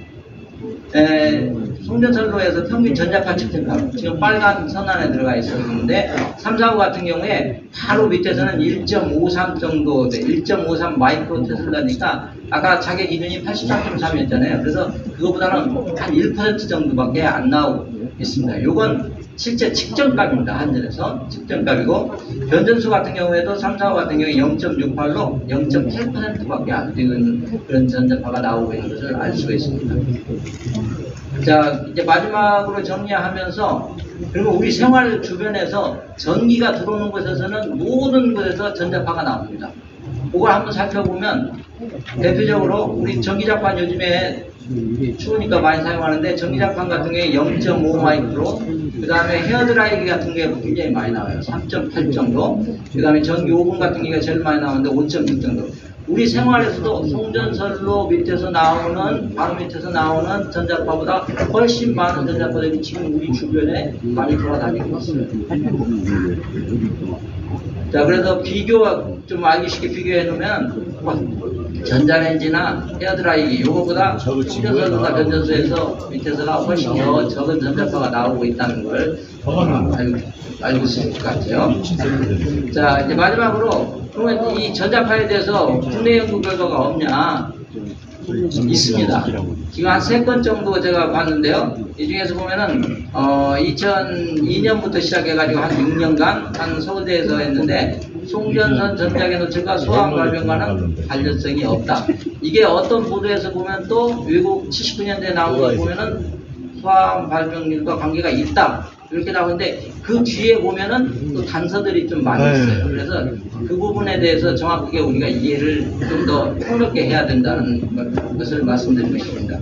송전선로에서 평균 전자파 측정값 지금 빨간 선 안에 들어가 있었는데 3, 4호 같은 경우에 바로 밑에서는 1.53 정도 1.53 마이크로 테슬라니까 아까 자기 기준이 83.3이었잖아요. 그래서 그거보다는 한 1% 정도밖에 안 나오고 있습니다. 이건 실제 측정값입니다. 한전에서 측정값이고 변전수 같은 경우에도 3, 4호 같은 경우에 0.68로 0.8%밖에 안 되는 그런 전자파가 나오고 있는 것을 알 수가 있습니다. 자, 이제 마지막으로 정리하면서 그리고 우리 생활 주변에서 전기가 들어오는 곳에서는 모든 곳에서 전자파가 나옵니다. 그걸 한번 살펴보면 대표적으로 우리 전기장판 요즘에 추우니까 많이 사용하는데 전기장판 같은 경우에 0.5 마이크로, 그 다음에 헤어드라이기 같은 게 굉장히 많이 나와요. 3.8 정도. 그 다음에 전기 오븐 같은 게 제일 많이 나오는데 5.6 정도. 우리 생활에서도 송전선로 밑에서 나오는, 바로 밑에서 나오는 전자파보다 훨씬 많은 전자파들이 지금 우리 주변에 많이 돌아다니고 있어요. 자, 그래서 좀 알기 쉽게 비교해 놓으면 전자레인지나 헤어드라이기 요거보다 송전선로나 변전소에서 밑에서가 훨씬 더 적은 전자파가 나오고 있다는 걸 알고 있을 것 같아요. 자, 이제 마지막으로 그러면 이 전자파에 대해서 국내 연구 결과가 없냐? 있습니다. 지금 한 3건 정도 제가 봤는데요. 이 중에서 보면은 2002년부터 시작해가지고 한 6년간 한 서울대에서 했는데 송전선 전자계 노출과 소암 발병과는 관련성이 없다. 이게 어떤 보도에서 보면 또 외국 79년대에 나온 거 보면은 소암 발병률과 관계가 있다. 이렇게 나오는데 그 뒤에 보면은 또 단서들이 좀 많이 있어요. 그래서 그 부분에 대해서 정확하게 우리가 이해를 좀 더 폭넓게 해야 된다는 것을 말씀드리고 싶습니다.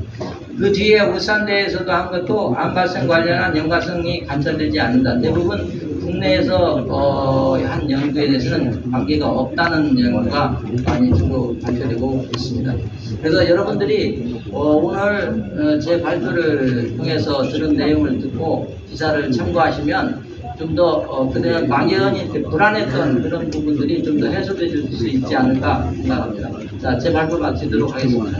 그 뒤에 울산대에서도 한 것도 암 발생 관련한 연관성이 관찰되지 않는다. 대부분 국내에서 한 연구에 대해서는 관계가 없다는 연구가 많이 주로 발표되고 있습니다. 그래서 여러분들이 오늘 제 발표를 통해서 들은 내용을 듣고 기사를 참고하시면 좀 더 그동안 막연히 불안했던 그런 부분들이 좀 더 해소될 수 있지 않을까 생각합니다. 자, 제 발표 마치도록 하겠습니다.